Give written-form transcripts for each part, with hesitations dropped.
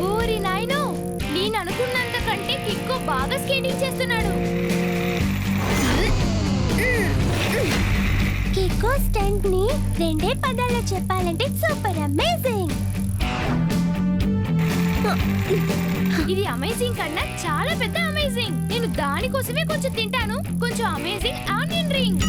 ఓరి నాయనో, నేను అనుకున్నంత కంటే కిక్కో బాగా స్కేటింగ్ చేస్తున్నాడు. కిక్కో స్టంట్ ని రెండే పదాల్లో చెప్పాలంటే సూపర్ అమేజింగ్. ఇది అమేజింగ్ కన్నా చాలా పెద్ద అమేజింగ్. నేను దానికోసమే కొంచెం తింటాను. కొంచెం అమేజింగ్ ఆనియన్ రింగ్.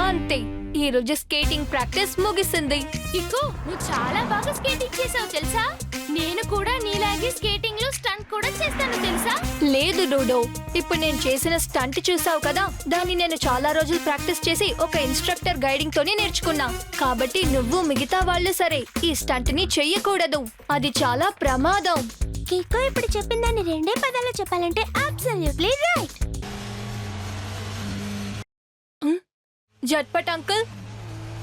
అంతే, ఈ రోజు స్కేటింగ్ ప్రాక్టీస్ ముగిసింది. కిక్కో, నువ్వు చాలా బాగా స్కేటింగ్ చేసావు తెలుసా? నేను కూడా నీలాగే స్కేటింగ్ లో స్టంట్ కూడా చేస్తాను తెలుసా? లేదు డూడో, ఇప్పుడు నేను చేసిన స్టంట్ చూసావు కదా, దాన్ని నేను చాలా రోజులు ప్రాక్టీస్ చేసి ఒక ఇన్స్ట్రక్టర్ గైడింగ్ తోనే నేర్చుకున్నా. కాబట్టి నువ్వు మిగతా వాళ్ళు సరే ఈ స్టంట్ ని చెయ్యకూడదు, అది చాలా ప్రమాదం. కిక్కో ఇప్పుడు చెప్పిన దాన్ని రెండే పదాల్లో చెప్పాలంటే అబ్సల్యూట్లీ రైట్. జట్పట్ అంకుల్,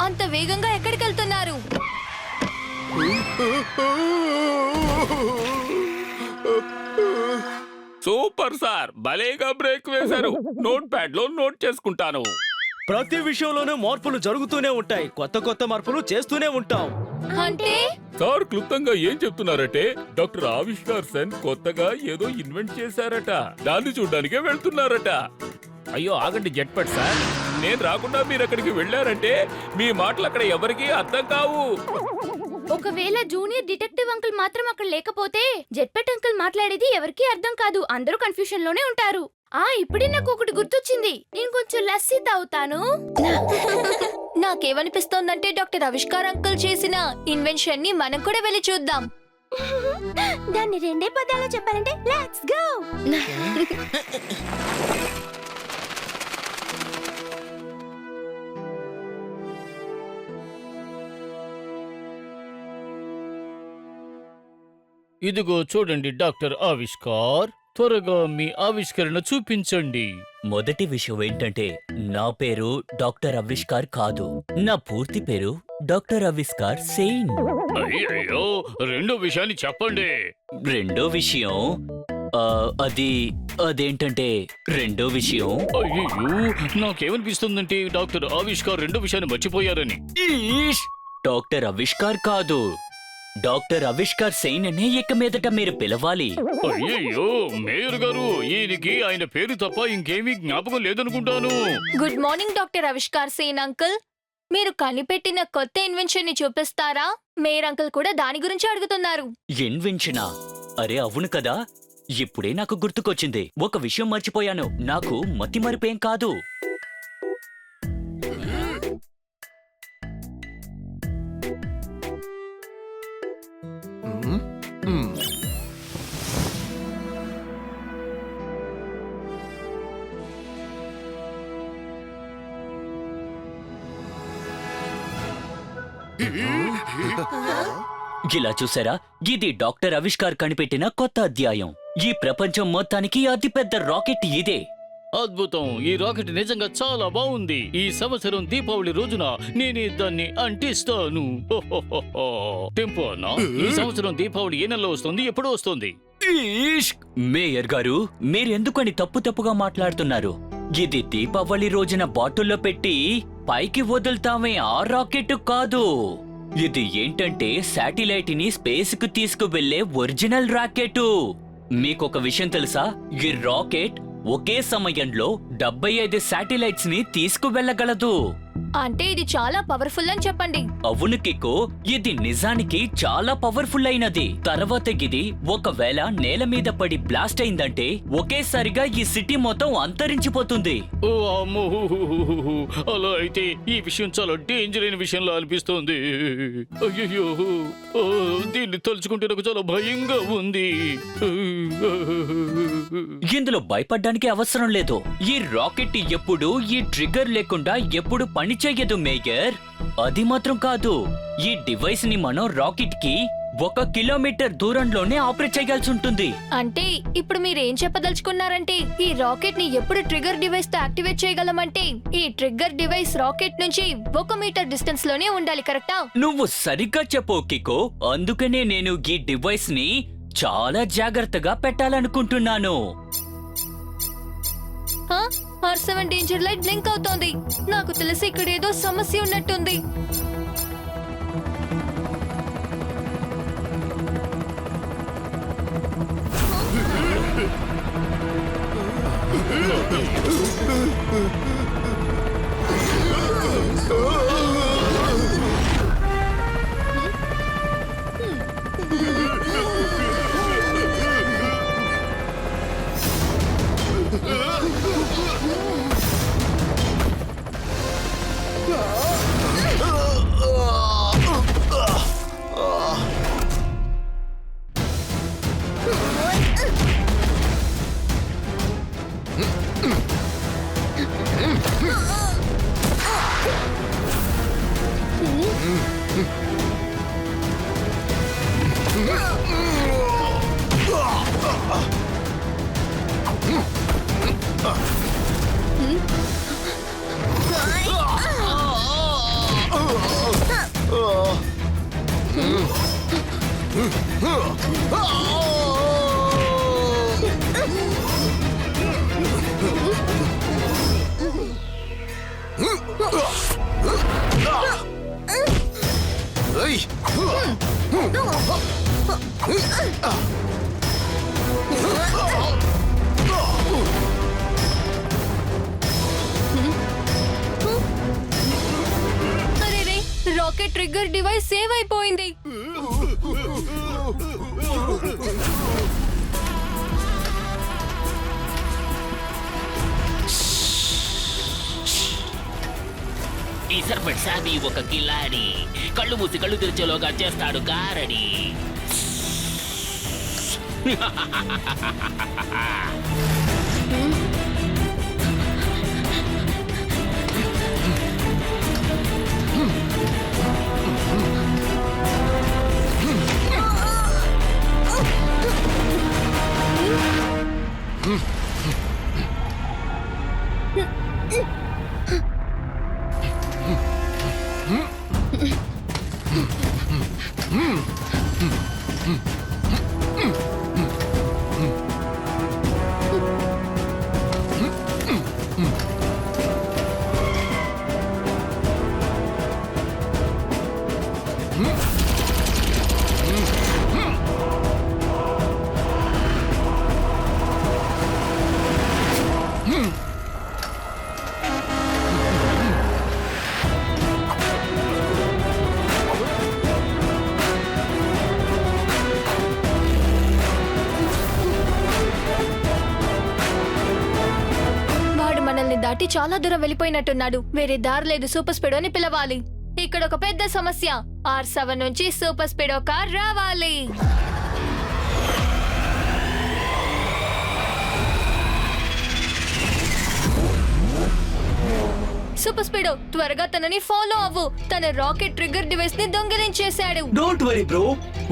అంత వేగంగా ఎక్కడికి వెళ్తున్నారు? సూపర్ సార్, భలేగా బ్రేక్ వేశారు. నోట్ ప్యాడ్ లో నోట్ చేసుకుంటాను. ప్రతి విషయంలోనూ మార్పులు జరుగుతూనే ఉంటాయి, కొత్త కొత్త మార్పులు చేస్తూనే ఉంటాం. అంటే సార్ క్లుప్తంగా ఏం చెప్తున్నారంటే డాక్టర్ ఆవిష్కార్ సెన్ కొత్తగా ఏదో ఇన్వెంట్ చేశారట, దాన్ని చూడ్డానికే వెళ్తున్నారట. అయ్యో ఆగండి జట్పట్ సార్, నేను రాకుండా మీరు అక్కడికి వెళ్ళారంటే మీ మాటలు అక్కడ ఎవరికీ అర్థం కావు. ఒకవేళ జూనియర్ డిటెక్టివ్ అంకుల్ మాత్రం అక్కడ లేకపోతే జెట్పెట్ అంకుల్ మాట్లాడేది ఎవరికీ అర్థం కాదు. అందరూ కన్ఫ్యూషన్ లోనే ఉంటారు. ఇప్పుడే నాకు ఒకటి గుర్తొచ్చింది. నేను కొంచెం లస్సీ తాగుతాను. నాకేమనిపిస్తోందంటే డాక్టర్ ఆవిష్కార్ అంకుల్ చేసిన ఇన్వెన్షన్ ని మనం కూడా వెళ్ళి చూద్దాం. దాన్ని రెండే పదాల్లో చెప్పాలంటే లెట్స్ గో. ఇదిగో చూడండి డాక్టర్ ఆవిష్కార్, త్వరగా మీ ఆవిష్కరణ చూపించండి. మొదటి విషయం ఏంటంటే నా పేరు డాక్టర్ ఆవిష్కార్ కాదు, నా పూర్తి పేరు డాక్టర్ ఆవిష్కార్ సేన్. అయ్యో, రెండో విషయాన్ని చెప్పండి. రెండో విషయం అదేంటంటే రెండో విషయం అయ్యో, నాకేమనిపిస్తుందంటే డాక్టర్ ఆవిష్కార్ రెండో విషయాన్ని మర్చిపోయారని. డాక్టర్ ఆవిష్కార్ కాదు, డాక్టర్ ఆవిష్కార్ సేన్ అనే ఇక మీదట మీరు పిలవాలి. అయ్యయ్యో మేయర్ గారు, ఈయనకి ఆయన పేరు తప్ప ఇంకేమీ జ్ఞాపకం లేదనుకుంటాను. Good morning doctor Avishkar Sen uncle, మీరు కనిపెట్టిన కొత్త ఇన్వెన్షన్ ని చూపిస్తారా? మేయర్ అంకుల్ కూడా దాని గురించి అడుగుతున్నారు. ఇన్వెన్షనా? అరే అవును కదా, ఇప్పుడే నాకు గుర్తుకొచ్చింది. ఒక విషయం మర్చిపోయాను, నాకు మతిమరుపేం కాదు. ఇలా చూసారా, ఇది డాక్టర్ ఆవిష్కార్ కనిపెట్టిన కొత్త అధ్యాయం. ఈ ప్రపంచం మొత్తానికి అతిపెద్ద రాకెట్ ఇదే. అద్భుతం, ఈ రాకెట్ నిజంగా చాలా బాగుంది. ఈ సంవత్సరం దీపావళి రోజున నేనే దాన్ని అంటిస్తాను. టెంపో అన్నా, ఈ సంవత్సరం దీపావళి ఏ నెలలో వస్తుంది, ఎప్పుడు వస్తుంది? మేయర్ గారు, మీరెందుకని తప్పుగా మాట్లాడుతున్నారు? ఇది దీపావళి రోజున బాటిల్లో పెట్టి పైకి వదులుతామే ఆ రాకెట్ కాదు. ఇది ఏంటంటే శాటిలైట్ ని స్పేస్ కు తీసుకువెళ్లే ఒరిజినల్ రాకెట్. మీకొక విషయం తెలుసా? ఈ రాకెట్ ఒకే సమయంలో 75 శాటిలైట్స్ ని తీసుకువెళ్ళగలదు. అంటే ఇది చాలా పవర్ఫుల్ అని చెప్పండి. అవును కికో, ఇది నిజానికి చాలా పవర్ఫుల్ అయినది. తర్వాత ఇది ఒకవేళ నేల మీద పడి బ్లాస్ట్ అయిందంటే ఒకేసారిగా ఈ సిటీ మొత్తం అంతరించిపోతుంది. ఓ అమ్మో, అలా అయితే ఈ విషయం చాలా డేంజర్ అయిన విషయంలో అనిపిస్తోంది. అయ్యో, దీన్ని తలుచుకుంటే నాకు చాలా భయంగా ఉంది. ఇందులో భయపడ్డానికి అవసరం లేదు. ఈ రాకెట్ ఎప్పుడు ఈ ట్రిగ్గర్ లేకుండా ఎప్పుడు పని చెయ్యదు మేయర్. అది మాత్రం కాదు, ఈ డివైస్ ని మనం రాకెట్ కి 1 కిలోమీటర్ దూరంలోనే ఆపరేట్ చేయాల్సి ఉంటుంది. అంటే ఇప్పుడు మీరేం చెప్పదలుచుకున్నారంటే ఈ రాకెట్ ని ఎప్పుడు ట్రిగ్గర్ డివైస్ తో యాక్టివేట్ చేయగలమంటే ఈ ట్రిగ్గర్ డివైస్ రాకెట్ నుంచి 1 మీటర్ డిస్టెన్స్ లోనే ఉండాలి, కరెక్టా? నువ్వు సరిగ్గా చెప్పు కికో. అందుకనే నేను ఈ డివైస్ ని చాలా జాగ్రత్తగా పెట్టాలనుకుంటున్నాను. R7 డేంజర్ లైట్ బ్లింక్ అవుతోంది. నాకు తెలిసి ఇక్కడ ఏదో సమస్య ఉన్నట్టుంది. అరేరే, రాకెట్ ట్రిగ్గర్ డివైస్ సేవ్ అయిపోయింది. ఈ సర్పంచ్ సాబి ఒక కిలాడి. కళ్ళు మూసి కళ్ళు తెరిచేలోగా చేస్తాడు గారడి. మనల్ని దాటి చాలా దూరం వెళ్ళిపోయినట్టున్నాడు. వేరే దారి లేదు, సూపర్ స్పీడో ని పిలవాలి. ఇక్కడ ఒక పెద్ద సమస్య. R7 నుంచి సూపర్ స్పీడో కార్ రావాలి. సూపర్ స్పీడో, త్వరగా తనని ఫాలో అవ్వు. తన రాకెట్ ట్రిగ్గర్ డివైస్ ని దొంగిలించేశాడు. డోంట్ వరీ బ్రో,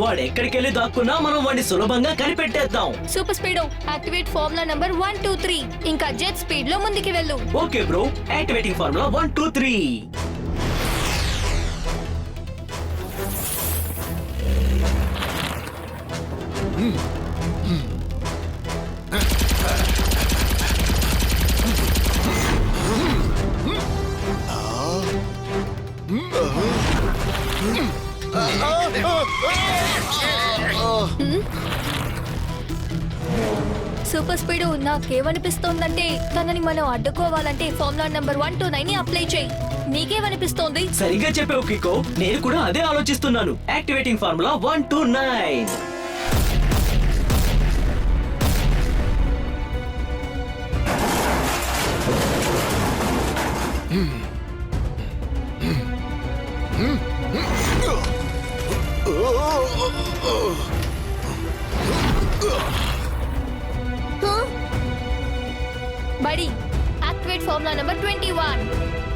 వాడు ఎక్కడికి వెళ్ళి దాక్కున్నా మనం వాడిని సులభంగా కనిపెట్టేద్దాం. Super speedo, activate formula number 1 2 3. ఇంకా జెట్ స్పీడ్ లో ముందుకి వెళ్ళు. Okay bro, activating formula 1 2 3. Super speed నాకేమనిపిస్తోందంటే తనని మనం అడ్డుకోవాలంటే ఫార్ములా నంబర్ 129 ని అప్లై చేయి. నీకేమనిపిస్తోంది? సరిగ్గా చెప్పావు కికో, నేను కూడా అదే ఆలోచిస్తున్నాను. Activating formula 129. బడి, యాక్టివేట్ ఫార్ములా నంబర్ 21.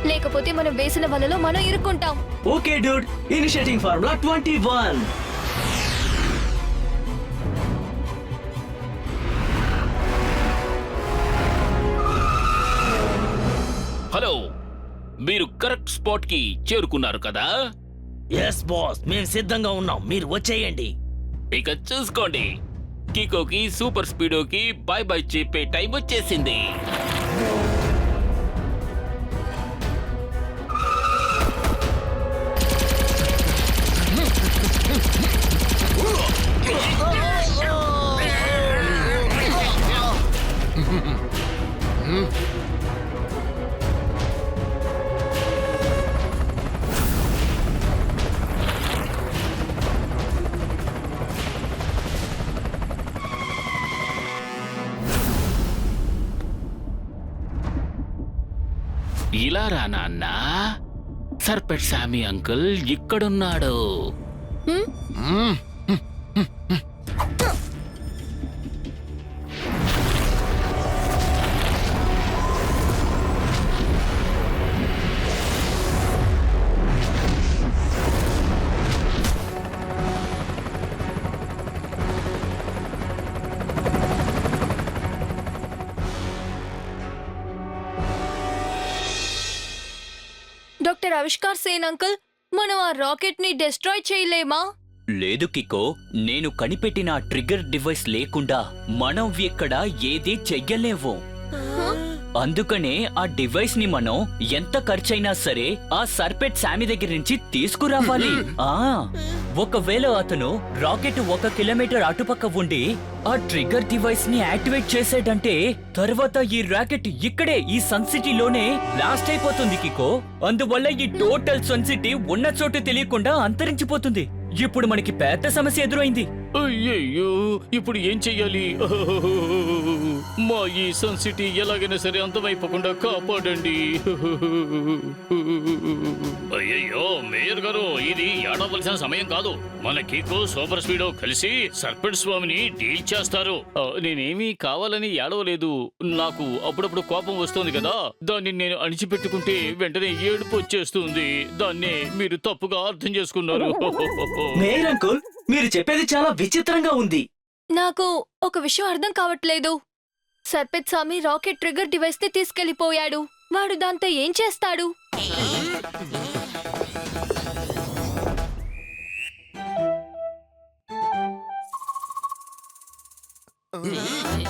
లేకపోతే మనం వేసిన వలలో మనం ఇరుక్కుంటాం. Okay dude, initiating formula 21. Hello, మీరు కరెక్ట్ స్పాట్ కి చేరుకున్నారు కదా? ఎస్ బాస్, మేము సిద్ధంగా ఉన్నాం, మీరు వచ్చేయండి. ఇక చూసుకోండి, కికోకి సూపర్ స్పీడోకి బై బై చెప్పే టైం వచ్చేసింది. ఇలా రా నాన్న, సర్పెట్ సామి uncle ఇక్కడున్నాడు. Doctor Avishkar Sen uncle, మనం ఆ రాకెట్ ని డిస్ట్రాయ్ చేయలేమా? లేదు కికో, నేను కనిపెట్టిన ఆ ట్రిగ్గర్ డివైస్ లేకుండా మనం ఇక్కడ ఏదీ చెయ్యలేము. అందుకనే ఆ డివైస్ ని మనం ఎంత ఖర్చైనా సరే ఆ సర్పెట్ సామి దగ్గర నుంచి తీసుకురావాలి. ఒకవేళ అతను రాకెట్ 1 కిలోమీటర్ అటుపక్క ఉండి ఆ ట్రిగ్గర్ డివైస్ ని యాక్టివేట్ చేసాడంటే తర్వాత ఈ రాకెట్ ఇక్కడే ఈ సన్ సిటీలోనే బ్లాస్ట్ అయిపోతుంది కికో. అందువల్ల ఈ టోటల్ సన్ సిటీ ఉన్న చోటు తెలియకుండా అంతరించిపోతుంది. ఇప్పుడు మనకి పెద్ద సమస్య ఎదురైంది. అయ్యయ్యో, ఇప్పుడు ఏం చెయ్యాలి? మా ఈ సన్ సిటీ ఎలాగైనా సరే అంతమైపోకుండా కాపాడండి. అయ్యయ్యో మేయర్ గారు, ఇది ఏడవలసిన సమయం కాదు. మన కికో సూపర్ స్పీడో కలిసి సర్పెంట్ స్వామిని డీల్ చేస్తారు. నేనేమీ కావాలని ఏడవలేదు. నాకు అప్పుడప్పుడు కోపం వస్తుంది కదా, దాన్ని నేను అణిచిపెట్టుకుంటే వెంటనే ఏడుపు వచ్చేస్తుంది. దాన్నే మీరు తప్పుగా అర్థం చేసుకున్నారు. మేయర్ అంకుల్, మీరు చెప్పేది చాలా విచిత్రంగా ఉంది. నాకు ఒక విషయం అర్థం కావట్లేదు. సర్పెట్ స్వామి రాకెట్ ట్రిగ్గర్ డివైస్ ని తీసుకెళ్లిపోయాడు. వాడు దాంతో ఏం చేస్తాడు?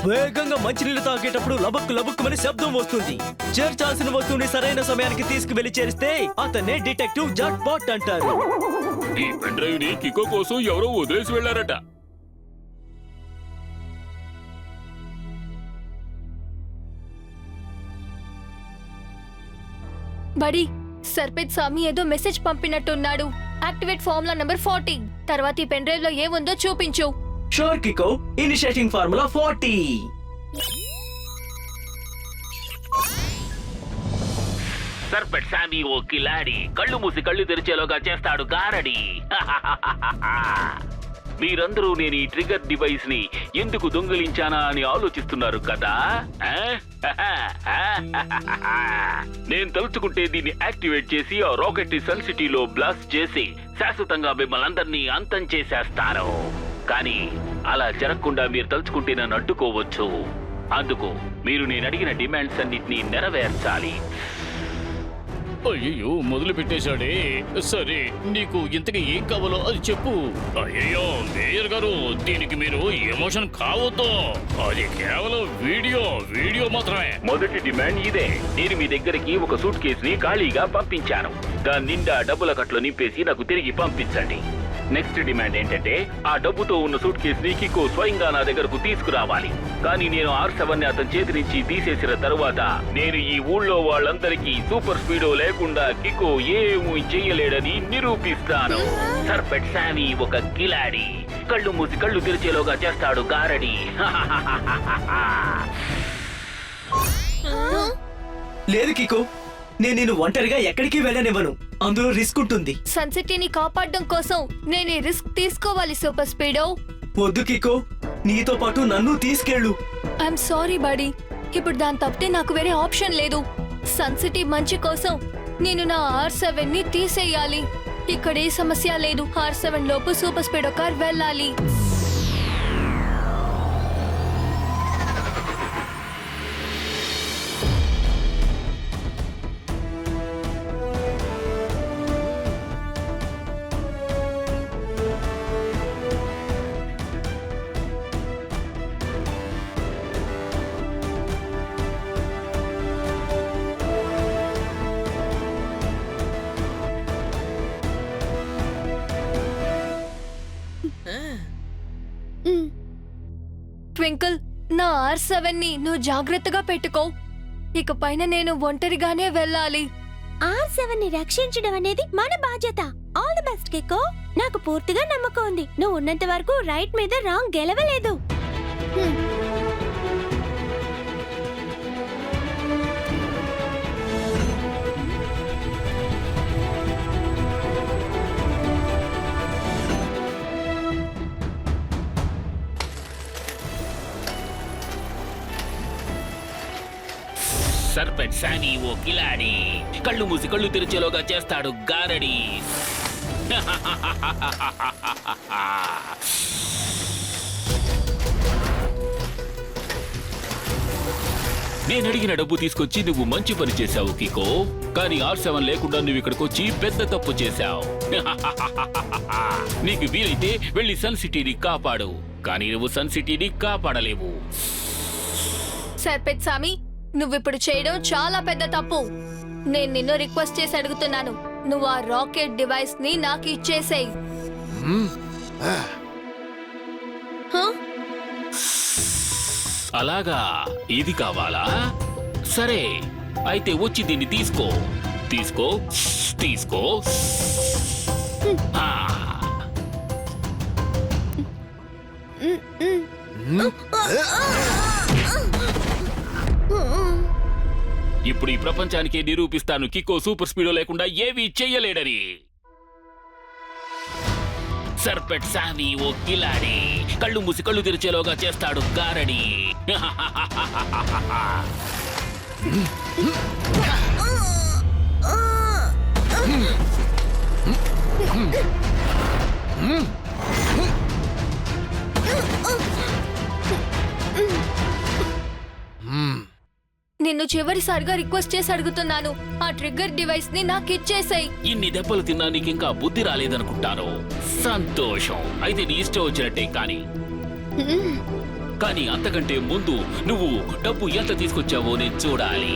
వేగంగా మంచినీళ్ళు తాగేటప్పుడు లబక్కు లబక్కుమని శబ్దం వస్తుంది. చేర్చాల్సిన వస్తువుని సరైన సమయానికి తీసుకువెళ్లి చేరిస్తే అతన్నే డిటెక్టివ్ జాక్ పాట్ అంటారు. ఈ పెన్ డ్రైవ్ ని కికో కోసం ఎవరో వదిలేసి వెళ్లారట. బడి, సర్పెట్ స్వామి ఏదో మెసేజ్ పంపినట్టున్నాడు. Activate formula number 40. తర్వాత ఈ పెన్ డ్రైవ్ లో ఏముందో చూపించు. Sure Kicko, initiating formula 40. Sarpat Sami ఓ కిలాడి, కళ్ళు మూసి కళ్ళు తెరిచేలోగా చేస్తాడు గారడి. మీరందరూ నేను ఈ ట్రిగ్గర్ డివైస్ ని ఎందుకు దొంగిలించానా అని ఆలోచిస్తున్నారు కదా? నేను తలుచుకుంటే దీన్ని యాక్టివేట్ చేసి ఆ రాకెట్ ని సన్ సిటీలో బ్లాస్ట్ చేసి శాశ్వతంగా మిమ్మల్ని అందరినీ అంతం చేసేస్తాను. కానీ అలా జరగకుండా మీరు తలుచుకుంటే నన్ను అడ్డుకోవచ్చు. అందుకు మీరు నేను అడిగిన డిమాండ్స్ అన్నిటినీ నెరవేర్చాలి. అయ్యో, మొదలు పెట్టేశాడే. సరే, నీకు ఇంతకీ ఏం కావాలో అది చెప్పు. అయ్యో మేయర్ గారు, దీనికి మీరు ఎమోషన్ కావద్దు. అది కేవలం వీడియో మాత్రమే. మొదటి డిమాండ్ ఇదే. నేను మీ దగ్గరికి ఒక సూట్ కేసుని ఖాళీగా పంపించాను. దాని నిండా డబ్బుల కట్లు నింపేసి నాకు తిరిగి పంపించండి. నెక్స్ట్ డిమాండ్ ఏంటంటే ఆ డబ్బుతో ఉన్న సూట్ కేసు ని కికో స్వయంగా నా దగ్గరకు తీసుకురావాలి. కానీ నేను R7 ని అతని చేతి నుంచి తీసేసిన తరువాత నేను ఈ ఊళ్ళో వాళ్ళందరికీ సూపర్ స్పీడో లేకుండా కికో ఏమీ చెయ్యలేడని నిరూపిస్తాను. సర్పెట్ శామీ ఒక కిలాడి, కళ్ళు మూసి కళ్ళు తెరిచేలోగా చేస్తాడు గారడి. లేదు కికో, నేను నిన్ను ఒంటరిగా ఎక్కడికి వెళ్ళనివ్వను. అందులో రిస్క్ ఉంటుంది. సన్ సిటీని కాపాడడం కోసం నేను ఈ రిస్క్ తీసుకోవాలి సూపర్ స్పీడో. వద్దు కికో, నీతో పాటు నన్ను తీసుకెళ్ళు. ఐఎమ్ సారీ బాడీ, ఇప్పుడు దాని తప్పితే నాకు వేరే ఆప్షన్ లేదు. సన్ సిటీ మంచి కోసం నేను నా R7 ని తీసేయాలి. ఇక్కడ ఏ సమస్య లేదు. R7 లోపు సూపర్ స్పీడో కార్ వెళ్ళాలి. ట్వింకిల్, నా R7 ని నువ్వు జాగ్రత్తగా పెట్టుకో. ఇక పైన నేను ఒంటరిగానే వెళ్ళాలి. R7 ని రక్షించడం అనేది మన బాధ్యత. All the best Kicko. నాకు పూర్తిగా నమ్మకం ఉంది. నువ్వు ఉన్నంత వరకు రైట్ మీద రాంగ్ గెలవలేదు. సర్పెట్ శామీ ఓ కిలాడి, కళ్ళు మూసి కళ్ళు తెరిచేలోగా చేస్తాడు గారడి. నేను అడిగిన డబ్బు తీసుకొచ్చి నువ్వు మంచి పని చేశావు కికో. కానీ R7 లేకుండా నువ్వు ఇక్కడికి వచ్చి పెద్ద తప్పు చేశావు. నీకు వీలైతే వెళ్ళి సన్ సిటీని కాపాడు, కానీ నువ్వు సన్ సిటీని కాపాడలేవు. సర్పెట్ సామి, నువ్విప్పుడు చేయడం చాలా పెద్ద తప్పు. నేను నిన్ను రిక్వెస్ట్ చేసి అడుగుతున్నాను, నువ్వు ఆ రాకెట్ డివైస్ ని నాకు ఇచ్చేసేయ్. అలాగా, ఇది కావాలా? సరే, అయితే వచ్చి దీన్ని తీసుకో. తీసుకో తీసుకో. ఆ. ఇప్పుడు ఈ ప్రపంచానికి నిరూపిస్తాను కికో సూపర్ స్పీడో లేకుండా ఏమీ చెయ్యలేడని. సర్పెట్ శామీ ఓ కిలాడి, కళ్ళు మూసి కళ్ళు తెరిచేలోగా చేస్తాడు గారడి. నిన్ను చివరిసారిగా రిక్వెస్ట్ చేసి అడుగుతున్నాను, ఆ ట్రిగ్గర్ డివైస్ ని నాకు ఇచ్చేసేయ్. ఇన్ని దెబ్బలు తిన్నా నీకు ఇంకా బుద్ధి రాలేదనుకుంటాను. సంతోషం, అయితే నీ ఇష్టం వచ్చినట్టే. కానీ అంతకంటే ముందు నువ్వు డబ్బు ఎంత తీసుకొచ్చావో నేను చూడాలి.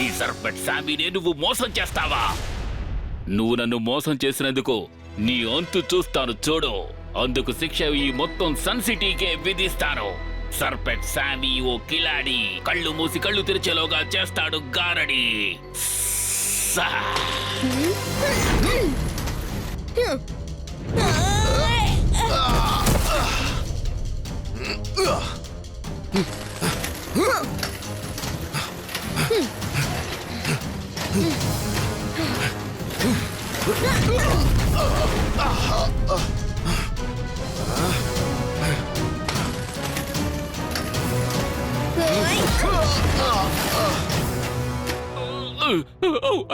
ఈ సర్పెట్ శామీనే నువ్వు మోసం చేస్తావా? నువ్వు నన్ను మోసం చేసినందుకు నీ అంతు చూస్తాను చూడు. అందుకు శిక్ష ఈ మొత్తం సన్ సిటీకే విధిస్తాను. సర్పెట్ శామీ ఓ కిలాడి, కళ్ళు మూసి కళ్ళు తెరిచేలోగా చేస్తాడు గారడి.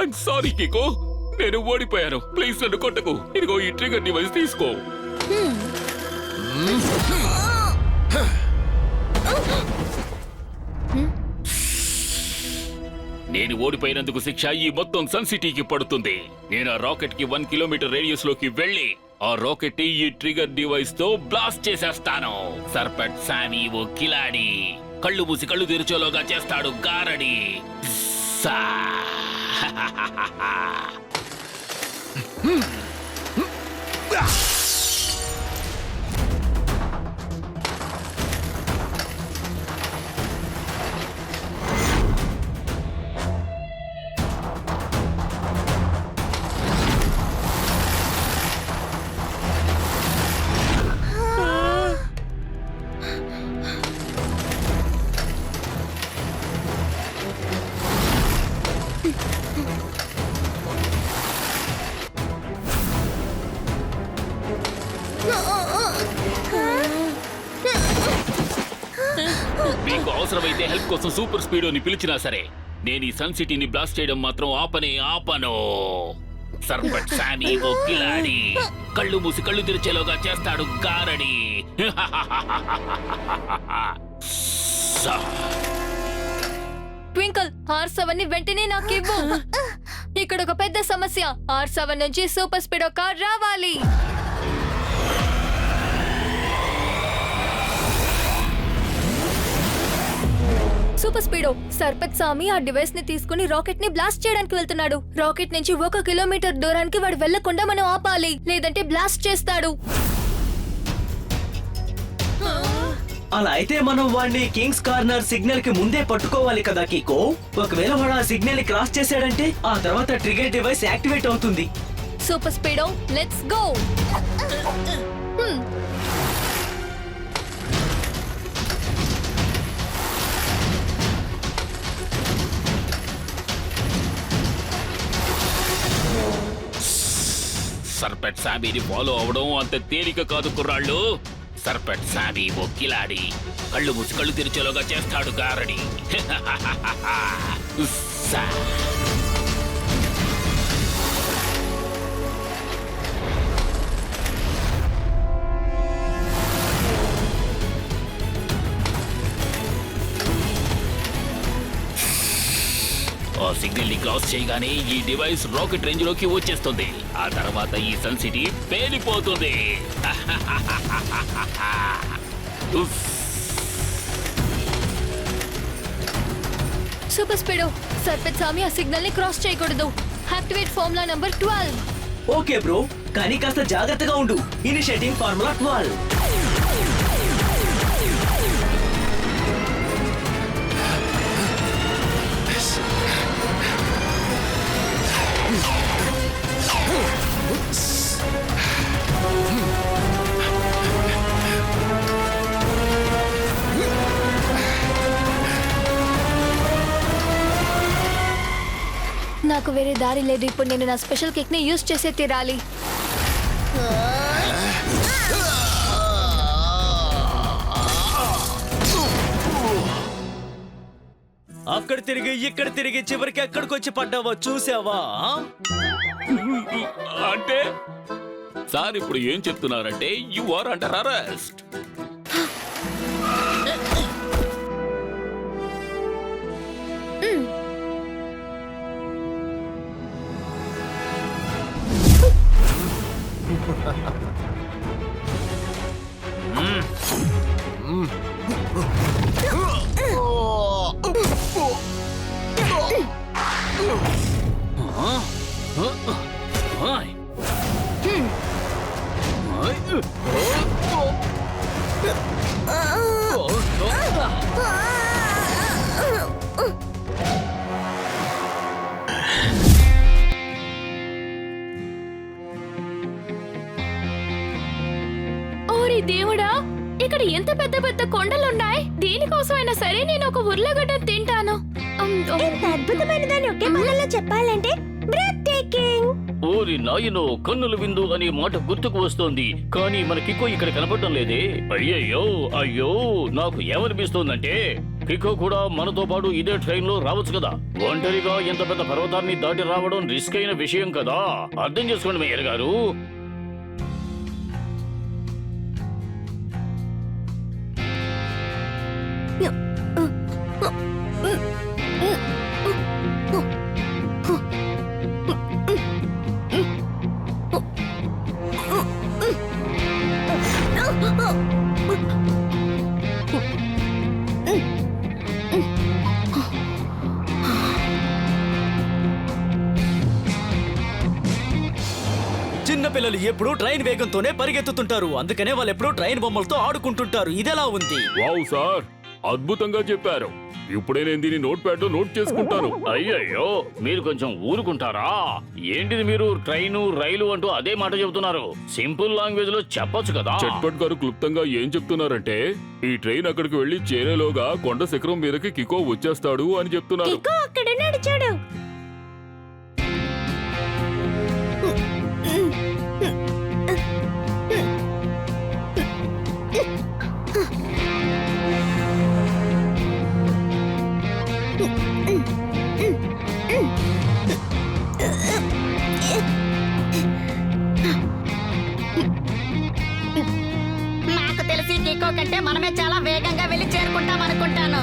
ఐమ్ సారీ కికో, నేను ఓడిపోయాను. ప్లీజ్ నన్ను కొట్టకు. ఇదిగో ఈ ట్రిగర్ డివైస్ తీసుకో. నేను ఓడిపోయినందుకు శిక్ష ఈ మొత్తం సన్ సిటీకి పడుతుంది. నేను ఆ రాకెట్ కి 1 కిలోమీటర్ రేడియస్ లోకి వెళ్ళి ఆ రాకెట్ ని ఈ ట్రిగర్ డివైస్ తో బ్లాస్ట్ చేసేస్తాను. సర్పెట్ సామి ఓ కిలాడి కళ్ళు మూసి కళ్ళు తెరిచేలోగా చేస్తాడు గారడి. సా మీకు అవసరమైతే హెల్ప్ కోసం సూపర్ స్పీడోని పిలిచినా సరే నేను ఈ సన్ సిటీని బ్లాస్ట్ చేయడం మాత్రం ఆపను. సర్పట్ సామి ఓ కిలాడి కళ్ళు మూసి కళ్ళు తెరిచేలోగా చేస్తాడు గారడి. ట్వింకల్ R7 ని వెంటనే నాకు ఇవ్వు. ఇక్కడ ఒక పెద్ద సమస్య. R7 నుంచి సూపర్ స్పీడో కార్ రావాలి. సూపర్ స్పీడో సర్పత్ సామి ఆ డివైస్ ని తీసుకుని రాకెట్ ని బ్లాస్ట్ చేయడానికి వెళ్తున్నాడు. రాకెట్ నుంచి 1 కిలోమీటర్ దూరానికి వాడు వెళ్లకుండా మనం ఆపాలి, లేదంటే బ్లాస్ట్ చేస్తాడు. అలా అయితే మనం వాడిని కింగ్స్ కార్నర్ సిగ్నల్ కి ముందే పట్టుకోవాలి కదా కికో. ఒకవేళ వాడు ఆ సిగ్నల్ ని క్రాస్ చేశాడంటే ఆ తర్వాత ట్రిగర్ డివైస్ యాక్టివేట్ అవుతుంది. Super Speedo let's go. Sarpat సామీని ఫాలో అవడం అంత తేలిక కాదు కుర్రాళ్ళు. సర్పెట్ సామి ఓ కిలాడి కళ్ళు మూసి కళ్ళు తెరిచేలోగా చేస్తాడు గారడి. ఉస్సా. ఆ సిగ్నల్ ని క్రాస్ చేయగానే ఈ డివైస్ రాకెట్ రేంజ్ లోకి వచ్చేస్తుంది. ఆ తర్వాత ఈ సన్ సిటీ పేలిపోతుంది. సూపర్ స్పీడో సర్పత్ సామి ఆ సిగ్నల్ ని క్రాస్ చేయకూడదు. Activate formula number 12. Okay bro, కానీ కాస్త జాగ్రత్తగా ఉండు. Initiating formula 12. నాకు వేరే దారి లేదు. ఇప్పుడు నేను నా స్పెషల్ కిక్ ని యూజ్ చేసే తీరాలి. అక్కడ తిరిగి ఇక్కడ తిరిగి చివరికి ఎక్కడికి వచ్చి పడ్డావో చూసావా? అంటే సార్ ఇప్పుడు ఏం చెప్తున్నారంటే యు ఆర్ అండర్ అరెస్ట్. ఓరి దేవుడా, ఇక్కడ ఎంత పెద్ద పెద్ద కొండలున్నాయి. దీనికోసమైనా సరే నేను ఒక ఉర్లగడ్డ తింటాను. ఎంత అద్భుతమైన దాన్ని ఒకే మాటలో చెప్పాలంటే బ్రెత్ టేకింగ్. ఓరి నాయనో, కన్నుల విందు అనే మాట గుర్తుకు వస్తోంది, కానీ మన కికో ఇక్కడ కనపడటం లేదే. అయ్యో నాకు ఏమనిపిస్తోందంటే కికో కూడా మనతో పాటు ఇదే ట్రైన్ లో రావచ్చు కదా. ఒంటరిగా ఎంత పెద్ద పర్వతాన్ని దాటి రావడం రిస్క్ అయిన విషయం కదా. అర్థం చేసుకోండి మేయర్ గారు. పిల్లలు ఎప్పుడూ ట్రైన్ వేగంతోనే పరిగెత్తుతుంటారు, అందుకనే వాళ్ళు ఎప్పుడూ ట్రైన్ బొమ్మలతో ఆడుకుంటుంటారు. ఇదెలా ఉంది? వావ్ సార్, అద్భుతంగా చెప్పారు. ఇప్పుడే నేను దీన్ని నోట్ ప్యాడ్ లో నోట్ చేసుకుంటాను. అయ్యయ్యో, మీరు కొంచెం ఊరుకుంటారా? ఏంటిది మీరు ట్రైను రైలు అంటూ అదే మాట చెబుతున్నారు? సింపుల్ లాంగ్వేజ్ లో చెప్పొచ్చు కదా. చట్పట్ గారు క్లుప్తంగా ఏం చెప్తున్నారంటే, ఈ ట్రైన్ అక్కడికి వెళ్లి చేరేలోగా కొండ శిఖరం మీదకి కికో వచ్చేస్తాడు అని చెప్తున్నారు. కికో అక్కడ నడిచాడు. నాకు తెలిసి కికో కంటే మనమే చాలా వేగంగా వెళ్ళి చేరుకుంటాం అనుకుంటాను.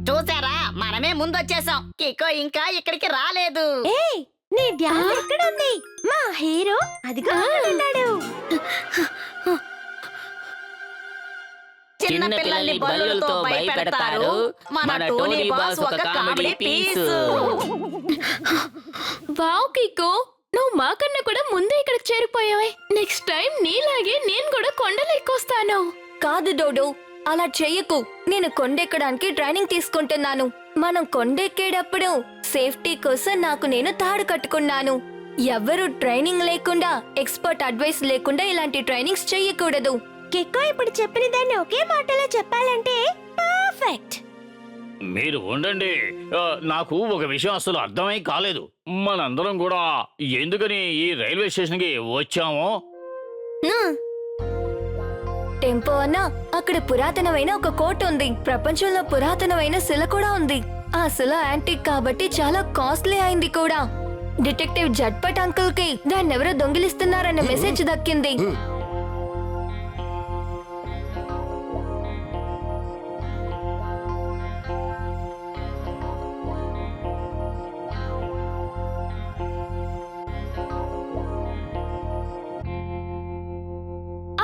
చూసారా, మనమే ముందొచ్చేసాం. కికో ఇంకా ఇక్కడికి రాలేదు. ఏయ్, నీ ధ్యానం ఎక్కడ ఉంది? మా హీరో అదిగో అక్కడ ఉన్నాడు. చిన్న పిల్లల్ని బల్లులతో భయపెడతారు. మన టోనీ బాస్ ఒక కామెడీ పీసు. వావ్ కికో, నువ్వు మాకన్నా కూడా ముందే ఇక్కడికి చేరిపోయావే. నెక్స్ట్ టైం నీలాగే నేను కూడా కొండలు ఎక్కొస్తాను. కాదు డోడో, అలా చెయ్యకు. నేను కొండెక్కడానికి ట్రైనింగ్ తీసుకుంటున్నాను. మనం కొండెక్కేటప్పుడు సేఫ్టీ కోసం నాకు నేను తాడు కట్టుకున్నాను. ఎవరు ట్రైనింగ్ లేకుండా, ఎక్స్పర్ట్ అడ్వైస్ లేకుండా ఇలాంటి ట్రైనింగ్స్ చెయ్యకూడదు. కికో ఇప్పుడు చెప్పిన దాన్ని ఒకే మాటలో చెప్పాలంటే పర్ఫెక్ట్. మీరు ఉండండి. నాకు ఒక విషయం అసలు అర్థమై కాలేదు. మనందరం కూడా ఎందుకని ఈ రైల్వే స్టేషన్ కి వచ్చామో? టెంపో అన్న, అక్కడ పురాతనమైన ఒక కోట ఉంది. ప్రపంచంలో పురాతనమైన శిల కూడా ఉంది. ఆ శిల యాంటిక్ కాబట్టి చాలా కాస్ట్లీ అయింది కూడా. డిటెక్టివ్ జట్పట్ అంకుల్ కి దాన్ని ఎవరో దొంగిలిస్తున్నారన్న మెసేజ్ దక్కింది.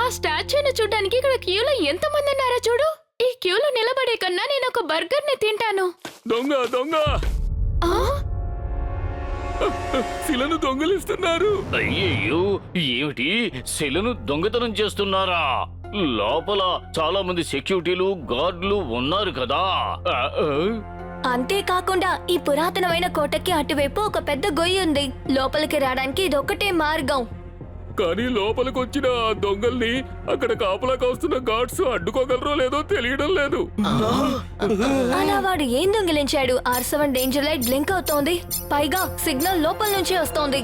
ఆ స్టాచ్యూని చూడడానికి ఇక్కడ క్యూలో ఎంత మంది ఉన్నారో చూడు. ఈ క్యూలో నిలబడే కన్నా నేను ఒక బర్గర్ ని తింటాను. దొంగ దొంగ, శిలను దొంగలిస్తున్నారు. అయ్యయ్యో, ఏమిటి శిలను దొంగతనం చేస్తున్నారా? లోపల చాలా మంది సెక్యూరిటీలు గార్డులు ఉన్నారు కదా. అంతేకాకుండా ఈ పురాతనమైన కోటకి అటువైపు ఒక పెద్ద గొయ్యి ఉంది. లోపలికి రావడానికి ఇదొక్కటే మార్గం. కానీ లోపలికి వచ్చిన ఆ దొంగల్ని అక్కడ కాపలా కాస్తున్న గార్డ్స్ అడ్డుకోగలరో లేదో తెలియడం లేదు. అలా వాడు ఏం దొంగిలించాడు? R7 డేంజర్ లైట్ బ్లింక్ అవుతోంది. పైగా సిగ్నల్ లోపల నుంచి వస్తోంది.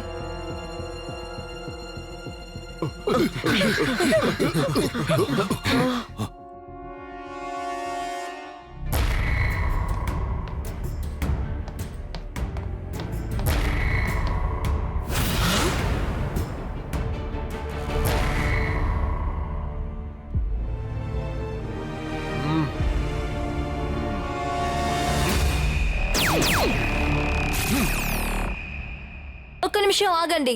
ఒక్క నిమిషం ఆగండి.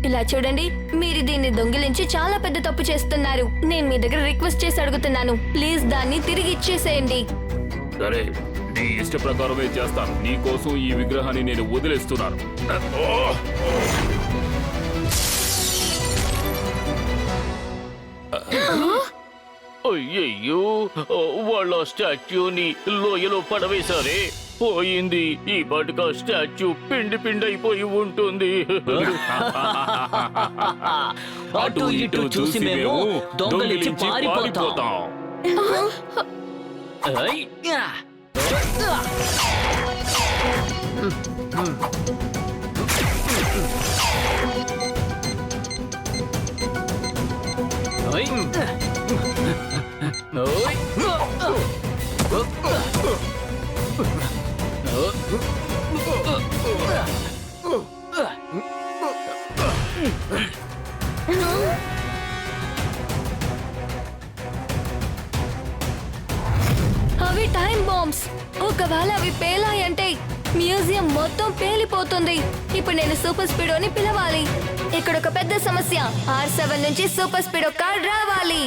ఇలా చూడండి, మీరు దీన్ని దొంగిలించి చాలా పెద్ద తప్పు చేస్తున్నారు. నేను మీ దగ్గర రిక్వెస్ట్ చేసి అడుగుతున్నాను, ప్లీజ్ దాన్ని తిరిగి ఇచ్చేసేయండి. సరే, నీ ఇష్ట ప్రకారమే చేస్తాను. నీ కోసం ఈ విగ్రహాన్ని నేను వదిలేస్తున్నాను. అయ్యయ్యో, వాళ్ళ స్టాచ్యూని లోయలో పడవేశారే. పోయింది. ఈ పాటిగా స్టాచ్యూ పిండి పిండి అయిపోయి ఉంటుంది. అటు ఇటు చూసి మేము దొంగలించి పారిపోతాం. ఐ! ఐ! మ్యూజియం మొత్తం పేలిపోతుంది. ఇప్పుడు నేను సూపర్ స్పీడోని పిలవాలి. ఇక్కడ ఒక పెద్ద సమస్య. R7 నుంచి సూపర్ స్పీడో కార్ రావాలి.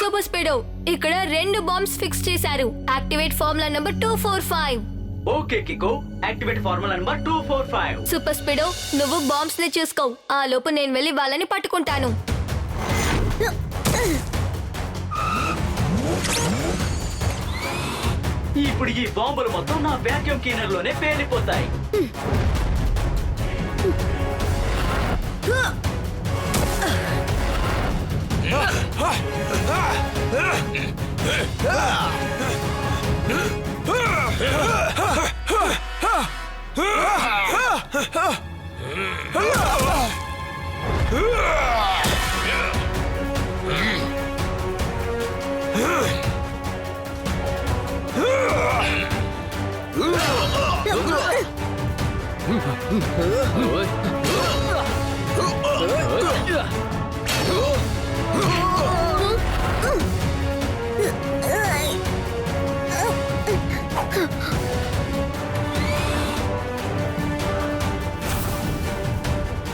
సూపర్ స్పీడో, ఇక్కడ 2 బాంబ్స్ ఫిక్స్ చేశారు. Activate formula number 245. Okay Kicko, activate formula number 245. Super Speedo, నువ్వు బాంబ్స్ ని చూసుకో. ఆ లోపు నేను వెళ్ళి వాళ్ళని పట్టుకుంటాను. ఇప్పుడు ఈ బాంబులు మొత్తం నా వాక్యూమ్ క్లీనర్ లోనే పేలిపోతాయి.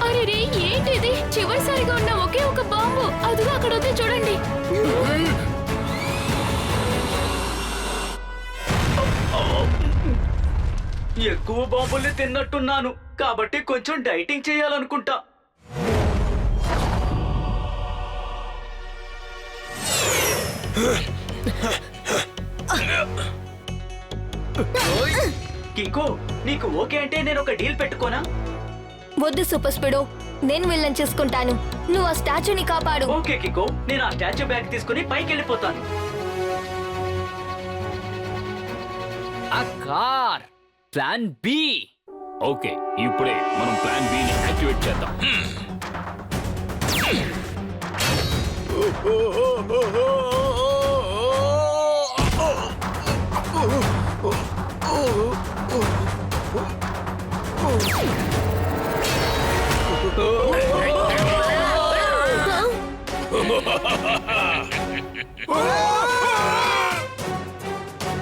అరే రే, ఏంటిది? చివరిసారిగా ఉన్న ఒకే ఒక బాంబు. అదిగో అక్కడ ఉంది, చూడండి. ఎక్కువ బాంబుల్ని తిన్నట్టున్నాను, కాబట్టి కొంచెం డైటింగ్ చేయాలనుకుంటా. కికో, నీకు ఓకే అంటే నేను ఒక డీల్ పెట్టుకోనా? వద్దు సూపర్ స్పీడో, నేను వీళ్ళని చూసుకుంటాను. నువ్వు ఆ స్టాచ్యూని కాపాడు. ఓకే కికో, నేను ఆ స్టాచ్యూ బ్యాగ్ తీసుకుని పైకి వెళ్ళిపోతాను. ఆ కార్ ప్లాన్ బి. ఓకే, ఇప్పుడే మనం ప్లాన్ బి ని యాక్టివేట్ చేద్దాం.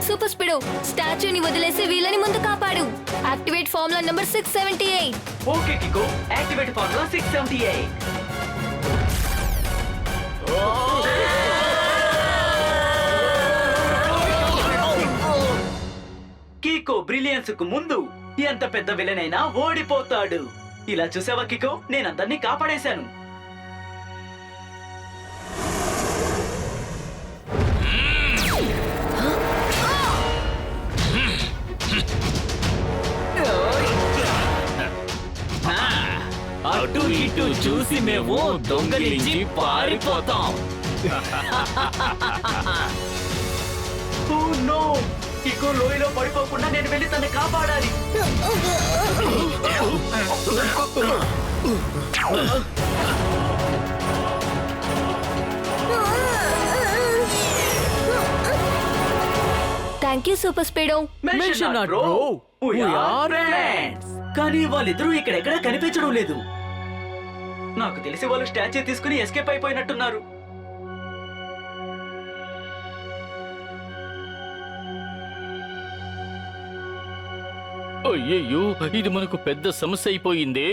సూపర్ స్పీడో, స్టాచ్యూని వదిలేసి వీళ్ళని ముందు కాపాడు. Activate formula number 678. Okay Kicko, activate formula 678. Kicko brilliance కు ముందు ఎంత పెద్ద విలన్ అయినా ఓడిపోతాడు. ఇలా చూసావా కికో, నేను అందరినీ కాపాడేశాను. అటు ఇటు చూసి మేము దొంగలించి పారిపోతాం. ఓ నో, కికో లోయలో పడిపోకుండా నేను వెళ్ళి తన్ని కాపాడాలి. Thank you super speedo. Mention not, bro. We are friends. కానీ వాళ్ళిద్దరూ ఇక్కడెక్కడా కనిపించడం లేదు. నాకు తెలిసి వాళ్ళు స్టాచ్యూ తీసుకుని ఎస్కేప్ అయిపోయినట్టున్నారు. అయ్యయ్యో, ఇది మనకు పెద్ద సమస్య అయిపోయిందే.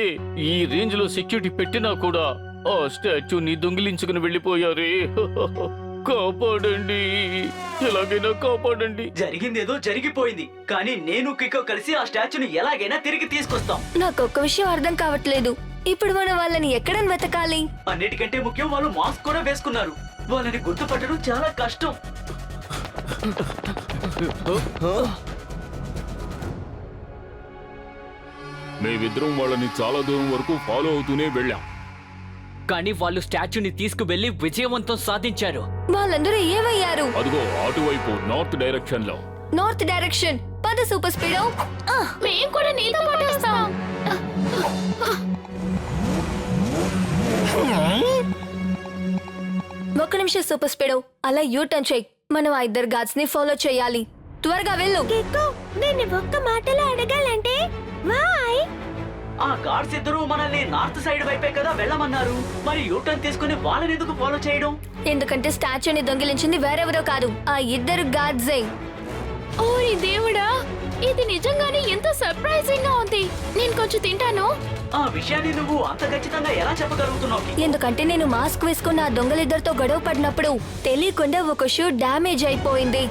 ఈ రేంజ్ లో సెక్యూరిటీ పెట్టినా కూడా ఆ స్టాచ్యూని దొంగిలించుకుని వెళ్ళిపోయారే. కాపాడండి, ఎలాగైనా కాపాడండి. జరిగిందేదో జరిగిపోయింది, కానీ నేను కికో కలిసి ఆ స్టాచ్యూని ఎలాగైనా తిరిగి తీసుకొస్తాం. నాకు ఒక్క విషయం అర్థం కావట్లేదు. ఇప్పుడు మనం వాళ్ళని ఎక్కడని వెతకాలి? అన్నిటికంటే ముఖ్యం, వాళ్ళు మాస్క్ కూడా వేసుకున్నారు. వాళ్ళని గుర్తుపట్టడం చాలా కష్టం. మేమిద్దరం వాళ్ళని చాలా దూరం వరకు ఫాలో అవుతూనే వెళ్ళాం. కానీ వాళ్ళు స్టాచ్యూని తీసుకువెళ్లి విజయవంతం సాధించారు. వాళ్ళందరూ ఏమయ్యారు? అదిగో అటువైపు నార్త్ డైరెక్షన్ లో. నార్త్ డైరెక్షన్ పద సూపర్ స్పీడో. మేము కూడా నీతో పాటు వస్తాం. ఒక్క నిమిషం సూపర్ స్పీడో, అలా యూ టర్న్ చెయ్యి. మనం ఆ ఇద్దరు గార్డ్స్ ని ఫాలో చేయాలి. త్వరగా వెళ్ళు. కిక్కు నేను ఒక్క మాటలో అడగాలంటే వాయ్ ఆ గార్డ్స్ ఇద్దరు మనల్ని నార్త్ సైడ్ వైపే కదా వెళ్ళమన్నారు. మరి యూటర్న్ తీసుకుని వాళ్ళని ఎందుకు ఫాలో చేయడం? ఎందుకంటే స్టాచ్యూని దొంగిలించింది వేరెవరో కాదు, ఆ ఇద్దరు గార్డ్సే. ఓరి దేవుడా, ఇది నిజంగానే ఎంతో సర్ప్రైజింగ్ గా ఉంది. నేను కొంచెం తింటాను. ఆ విషయాన్ని నువ్వు అంత ఖచ్చితంగా ఎలా చెప్పగలుగుతున్నావు? ఎందుకంటే నేను మాస్క్ వేసుకున్న ఆ దొంగలిద్దరితో గొడవ పడినప్పుడు తెలియకుండా ఒక షూ డ్యామేజ్ అయిపోయింది.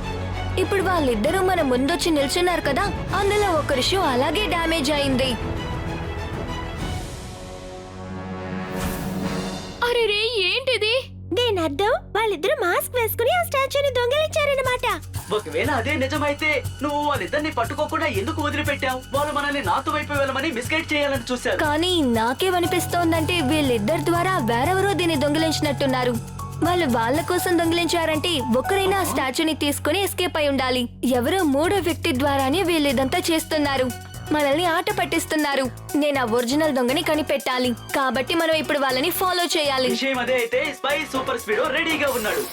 ఇప్పుడు వాళ్ళిద్దరూ మన ముందొచ్చి నిల్చున్నారు కదా, అందులో ఒకరి షూ అలాగే డ్యామేజ్ అయింది. అరే రే, ఏంటిది? దీని అర్థం వాళ్ళిద్దరూ మాస్క్ వేసుకుని ఆ స్టాచ్యూని దొంగిలించారన్నమాట. ఒకవేళ అదే నిజమైతే నువ్వు వాళ్ళిద్దరిని పట్టుకోకుండా ఎందుకు వదిలిపెట్టావు? వాళ్ళు మనల్ని నార్త్ వైపు వెళ్ళమని మిస్గైడ్ చేయాలని చూశారు. కానీ నాకేమనిపిస్తోందంటే వీళ్ళిద్దరి ద్వారా వేరెవరో దీన్ని దొంగిలించినట్టున్నారు. వాళ్ళు వాళ్ళ కోసం దొంగిలించారంటే ఒకరైనా ఆ స్టాచ్యూని తీసుకుని ఎస్కేప్ అయి ఉండాలి. ఎవరో మూడో వ్యక్తి ద్వారానే వీళ్ళిదంతా చేస్తున్నారు. మనల్ని ఆట పట్టిస్తున్నారు. నేను ఆ ఒరిజినల్ దొంగని కనిపెట్టాలి. కాబట్టి మనం ఇప్పుడు వాళ్ళని ఫాలో చేయాలి. విషయం అదే అయితే స్పై సూపర్ స్పీడో రెడీగా ఉన్నాడు.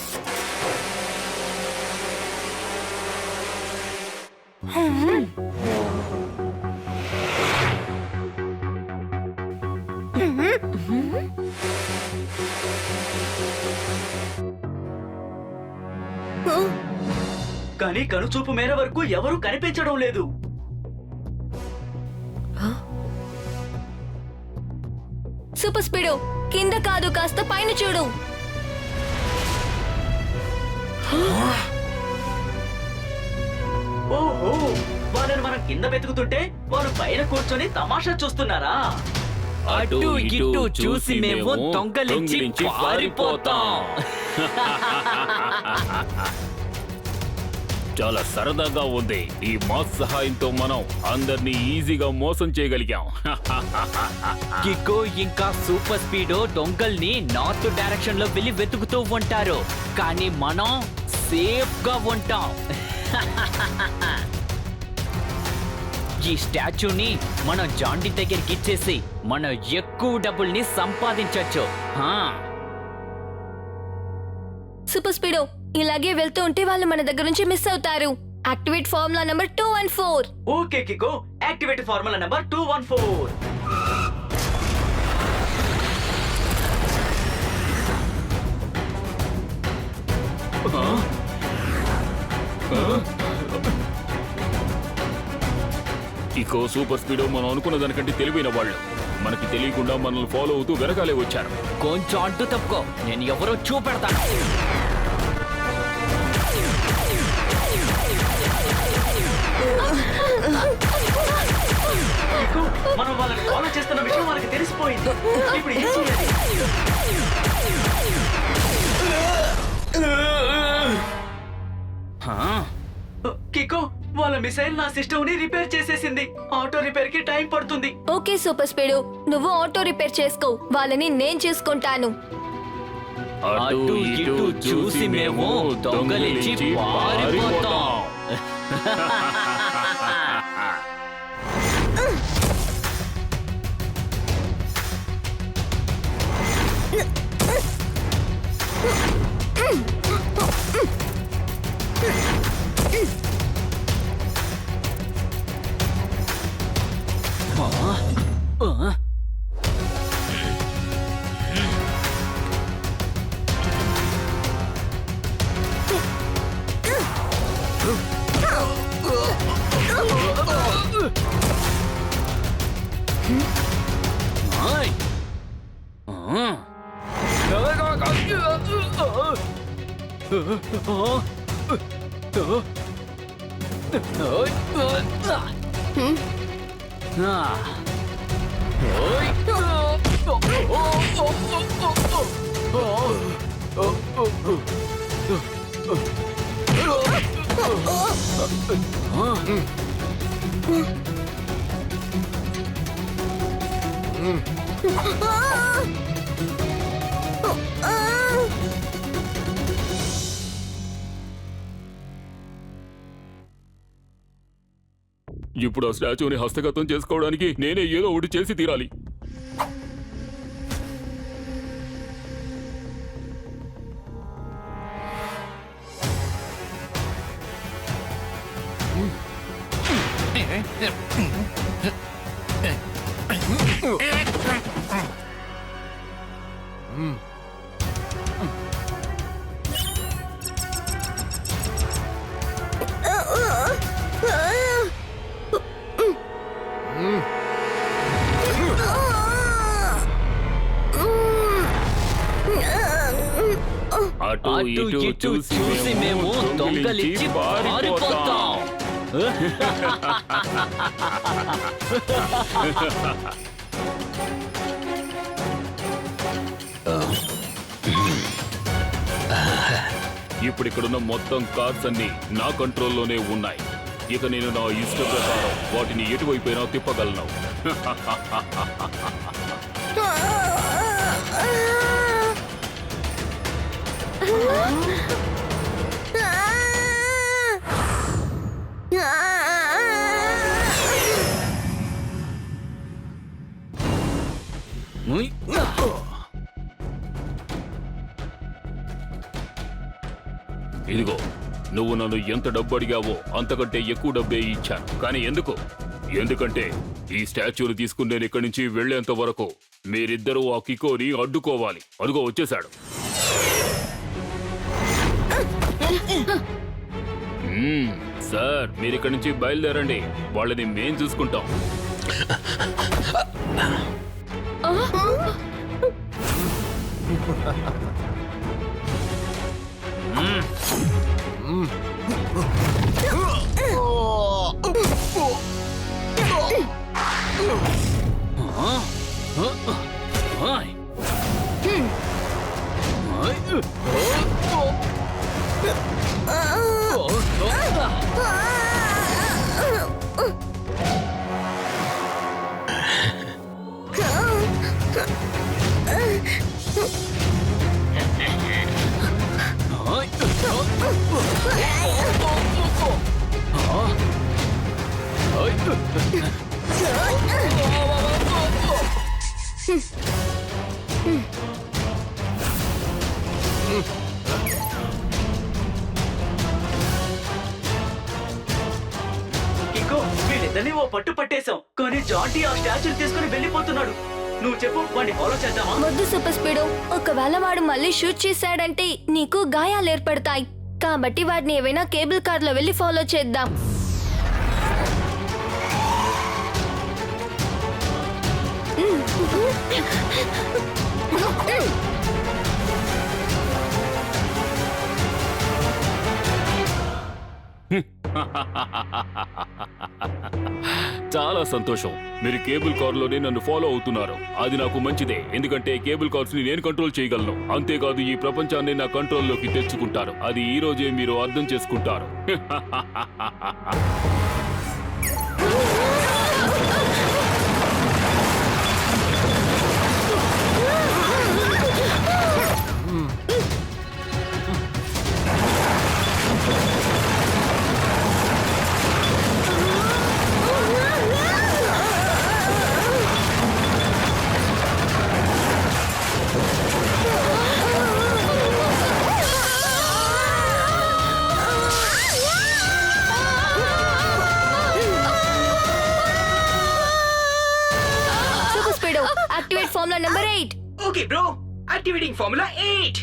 కానీ కనుచూపు మేర వరకు ఎవరూ కనిపించడం లేదు. సూపర్ స్పీడో, కింద కాదు, కాస్త పైన చూడు. ఓహో, వాళ్ళని మనం కింద వెతుకుతుంటే వారు పైన కూర్చొని తమాషా చూస్తున్నారా? అటు ఇటు చూసి మేము దొంగలించి పారిపోతాం. చాలా సరదాగా ఉంది. ఈ మాస్ సహాయంతో మనం అందరినీ ఈజీగా మోసం చేయగలిగాం. కికో ఇంకా సూపర్ స్పీడో దొంగల్ని నార్త్ డైరెక్షన్ లో వెళ్ళి వెతుకుతూ ఉంటారు, కానీ మనం సేఫ్ గా ఉంటాం. ఈ స్టాచ్యూని మనం జాండీ దగ్గరికి ఇచ్చేసి మనం ఎక్కువ డబ్బుల్ని సంపాదించొచ్చు. సూపర్ స్పీడో, ఇలాగే వెళ్తూ ఉంటే వాళ్ళు మన దగ్గర నుంచి మిస్ అవుతారు. Activate formula number 214. Okay Kicko, activate formula number 214. ఇకో సూపర్ స్పీడో మనం అనుకున్న దానికంటే తెలివైన వాళ్ళు. మనకి తెలియకుండా మనల్ని ఫాలో అవుతూ వెనకాలే వచ్చారు. కొంచెం అడ్డు తప్పుకో, నేను ఎవరో చూపెడతాను. కికో, మనం వాళ్ళని ఫాలో చేస్తున్న విషయం వాళ్ళకి తెలిసిపోయింది. ఇప్పుడు ఏం చేయాలి? కికో, వాళ్ళ మిసైల్ నా సిస్టమ్ ని రిపేర్ చేసేసింది. ఆటో రిపేర్ కి టైం పడుతుంది. ఓకే సూపర్ స్పీడో, నువ్వు ఆటో రిపేర్ చేసుకో, వాళ్ళని నేను చూసుకుంటాను. అటు ఇటు చూసి మేము దొంగలించి పారిపోతాం. ఇప్పుడు ఆ స్టాచ్యూని హస్తగతం చేసుకోవడానికి నేనే ఏదో ఒకటి చేసి తీరాలి. అటు అటు ఇటు చూసి మేము దొంగలించి పారిపోతాం. ఇప్పుడు ఇక్కడున్న మొత్తం కార్స్ అన్ని నా కంట్రోల్లోనే ఉన్నాయి. ఇక నేను నా ఇష్ట ప్రకారం వాటిని ఎటువైపోయినా తిప్పగలను. ఇదిగో, నువ్వు నన్ను ఎంత డబ్బు అడిగావో అంతకంటే ఎక్కువ డబ్బే ఇచ్చాను. కానీ ఎందుకంటే ఈ స్టాచ్యూని తీసుకుని నేను ఇక్కడి నుంచి వెళ్లేంత వరకు మీరిద్దరూ ఆ కికోని అడ్డుకోవాలి. అదిగో వచ్చేశాడు. సార్, మీరు ఇక్కడి నుంచి బయలుదేరండి. వాళ్ళని మేం చూసుకుంటాం. కికో, వీళ్ళిద్దరినీ ఓ పట్టు పట్టేశాం. కానీ జాంటీ ఆ స్టాచ్యూని తీసుకుని వెళ్ళిపోతున్నాడు. నువ్వు చెప్పు, వాడిని ఫాలో చేద్దామా? వద్దు సూపర్ స్పీడో. ఒకవేళ వాడు మళ్ళీ షూట్ చేశాడంటే నీకు గాయాలు ఏర్పడతాయి. కాబట్టి వాడిని ఏవైనా కేబుల్ కార్ లో వెళ్ళి ఫాలో చేద్దాం. చాలా సంతోషం. మీరు కేబుల్ కార్ లోనే నన్ను ఫాలో అవుతున్నారు. అది నాకు మంచిదే, ఎందుకంటే కేబుల్ కార్స్ ని నేను కంట్రోల్ చేయగలను. అంతేకాదు, ఈ ప్రపంచాన్ని నా కంట్రోల్లోకి తెచ్చుకుంటారు. అది ఈ రోజే మీరు అర్థం చేసుకుంటారు. Super speedo, activate formula number 8. Okay bro, activating formula 8.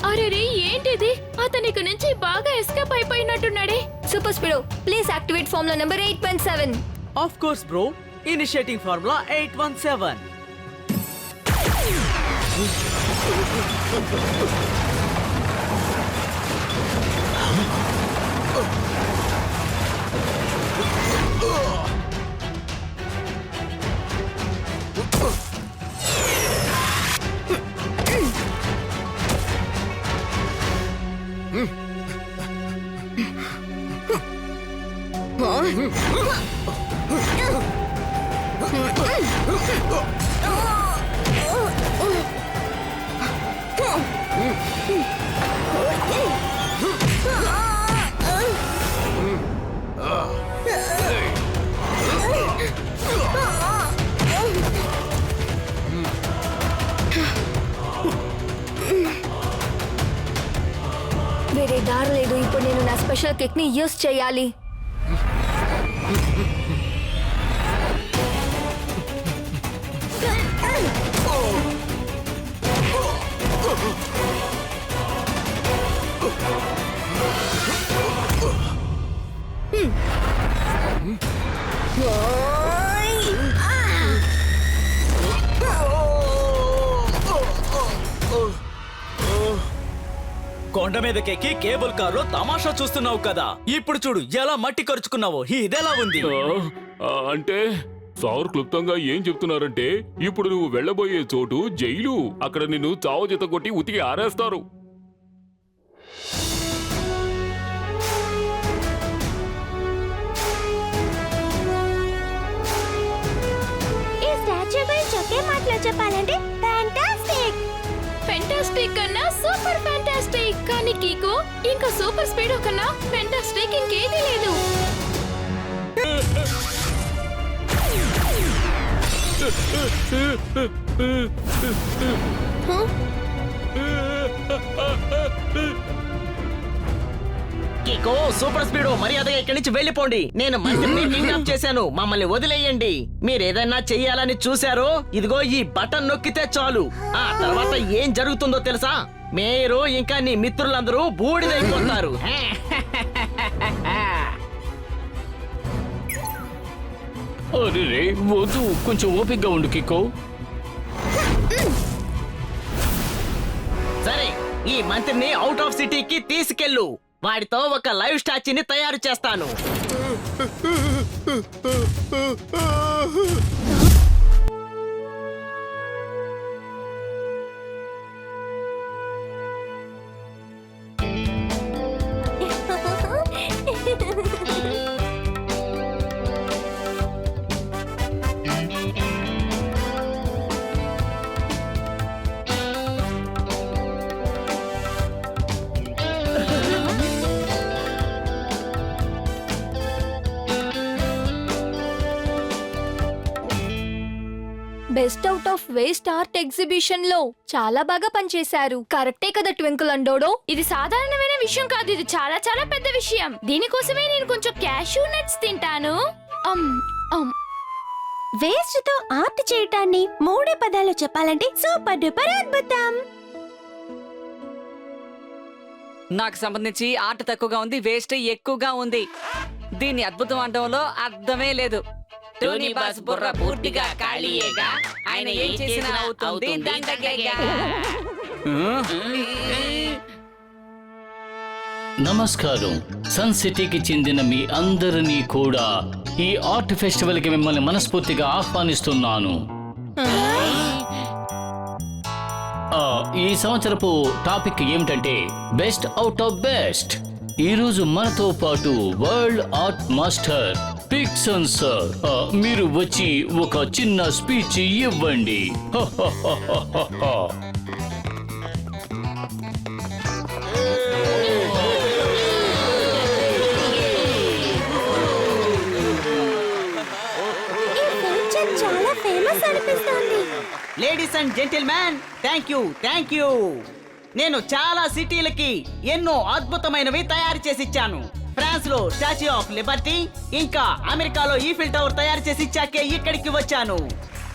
అరే, ఏంటిది? అతనికి నుంచి బాగా ఎస్కేప్ అయిపోయినట్టున్నాడే. Super Speedo, please activate formula number 8.7. Of course, bro. Initiating Formula 817. వేరే దారి లేదు. ఇప్పుడు నేను నా స్పెషల్ కిక్ ని యూస్ చేయాలి. కొండ మీదకెక్కి కేబుల్ కారులో తమాషా చూస్తున్నావు కదా, ఇప్పుడు చూడు ఎలా మట్టి కరుచుకున్నావో. ఇదెలా ఉంది? అంటే సార్ క్లుప్తంగా ఏం చెప్తున్నారంటే ఇప్పుడు నువ్వు వెళ్ళబోయే చోటు జైలు. అక్కడ నిన్ను చావజత కొట్టి ఉతికి ఆరేస్తారు. ఈ స్టాచ్యూ గురించి ఒకే మాటలో చెప్పాలంటే ఫ్యాంటాస్టిక్. ఫెంటాస్టిక్ కన్నా సూపర్ ఫెంటాస్టిక్. కానీ కీకో, ఇంకా సూపర్ స్పీడ్ కన్నా ఫెంటాస్టిక్ ఇంకేదీ లేదు. కికో, సూపర్ స్పీడ్ మర్యాదగా ఇక్కడి నుంచి వెళ్ళిపోండి. నేను మంత్రిని కిడ్నాప్ చేశాను, మమ్మల్ని వదిలేయండి. మీరేదైనా చెయ్యాలని చూశారో ఇదిగో ఈ బటన్ నొక్కితే చాలు. ఆ తర్వాత ఏం జరుగుతుందో తెలుసా? మీరు ఇంకా నీ మిత్రులందరూ బూడిదైపోతారు. అరే వద్దు, కొంచెం ఓపికగా ఉండు కికో. సరే, ఈ మంత్రిని అవుట్ ఆఫ్ సిటీకి తీసుకెళ్ళు. వాడితో ఒక లైవ్ స్టాచ్యూని తయారు చేస్తాను. Best out of waste art exhibition లో చాలా బాగా పనిచేశారు. కరెక్టే కదా ట్వింకిల్ అండ్ డోడో? ఇది సాధారణమైన విషయం కాదు, ఇది చాలా చాలా పెద్ద విషయం. దీనికోసమే నేను కొంచెం క్యాష్యూ నట్స్ తింటాను. వేస్ట్ తో ఆర్ట్ చేయటాన్ని 3 పదాలు చెప్పాలంటే సూపర్ డూపర్ అద్భుతం. నాకు సంబంధించి ఆర్ట్ తక్కువగా ఉంది, వేస్ట్ ఎక్కువగా ఉంది. దీన్ని అద్భుతం అనడంలో అర్థమే లేదు. టోనీ బాస్ బుర్ర పూర్తిగా ఖాళీయేగా. ఆయన ఏం చేసినా అవుతుంది దండగగా. నమస్కారం. సన్ సిటీకి చెందిన మీ అందరినీ కూడా ఈ ఆర్ట్ ఫెస్టివల్ కి మిమ్మల్ని మనస్ఫూర్తిగా ఆహ్వానిస్తున్నాను. ఈ సంవత్సరపు టాపిక్ ఏమిటంటే బెస్ట్ అవుట్ ఆఫ్ బెస్ట్. ఈ రోజు మనతో పాటు వరల్డ్ ఆర్ట్ మాస్టర్ పిక్సన్ సార్, మీరు వచ్చి ఒక చిన్న స్పీచ్ ఇవ్వండి. చాలా ఫేమస్ అనిపిస్తుంది. Ladies and gentlemen, thank you. నేను చాలా సిటీలకి ఎన్నో అద్భుతమైనవి తయారు చేసి ఇచ్చాను. ఫ్రాన్స్ లో స్టాచ్యూ ఆఫ్ లిబర్టీ, ఇంకా అమెరికాలో ఈఫిల్ టవర్ తయారు చేసి ఇచ్చాకే ఇక్కడికి వచ్చాను.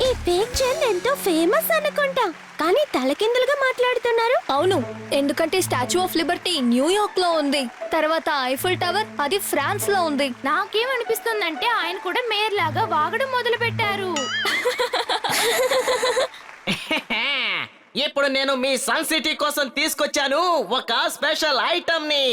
ఈ పిక్చర్ ఎంతో ఫేమస్ అనుకుంటా, కానీ తలకిందులుగా మాట్లాడుతున్నారు. అవును, ఎందుకంటే స్టాచ్యూ ఆఫ్ లిబర్టీ న్యూయార్క్ లో ఉంది. తర్వాత ఐఫిల్ టవర్ అది ఫ్రాన్స్ లో ఉంది. నాకేమనిపిస్తుందంటే ఆయన కూడా మేయర్ లాగా వాగడం మొదలు పెట్టారు. ఇప్పుడు నేను మీ సన్ సిటీ కోసం తీసుకొచ్చాను ఒక స్పెషల్ ఐటమ్ ని.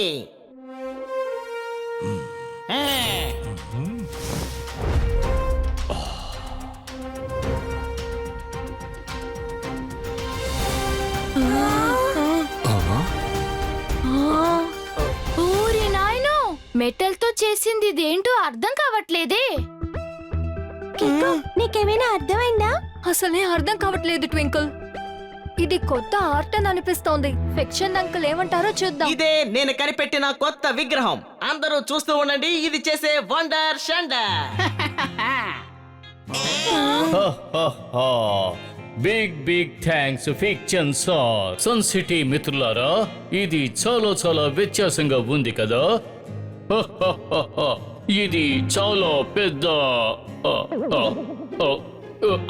ఊరి నాయనో, మెటల్ తో చేసింది ఇదేంటో అర్థం కావట్లేదే. కిక్కు, నీకేమైనా అర్థమైందా? అసలే అర్థం కావట్లేదు ట్వింకిల్. ఇది కొత్త ఆర్ట్ అని అనిపిస్తోంది. ఫిక్షన్ అంకుల్ ఏమంటారో చూద్దాం. ఇదే నేను కనిపెట్టిన కొత్త విగ్రహం. అందరూ చూస్తూ ఉండండి, ఇది చేసే వండర్ షండర్. Big thanks fiction sir. Sun city మిత్రులారా, ఇది చాలా వ్యత్యాసంగా ఉంది కదా. ఇది చాలా పెద్ద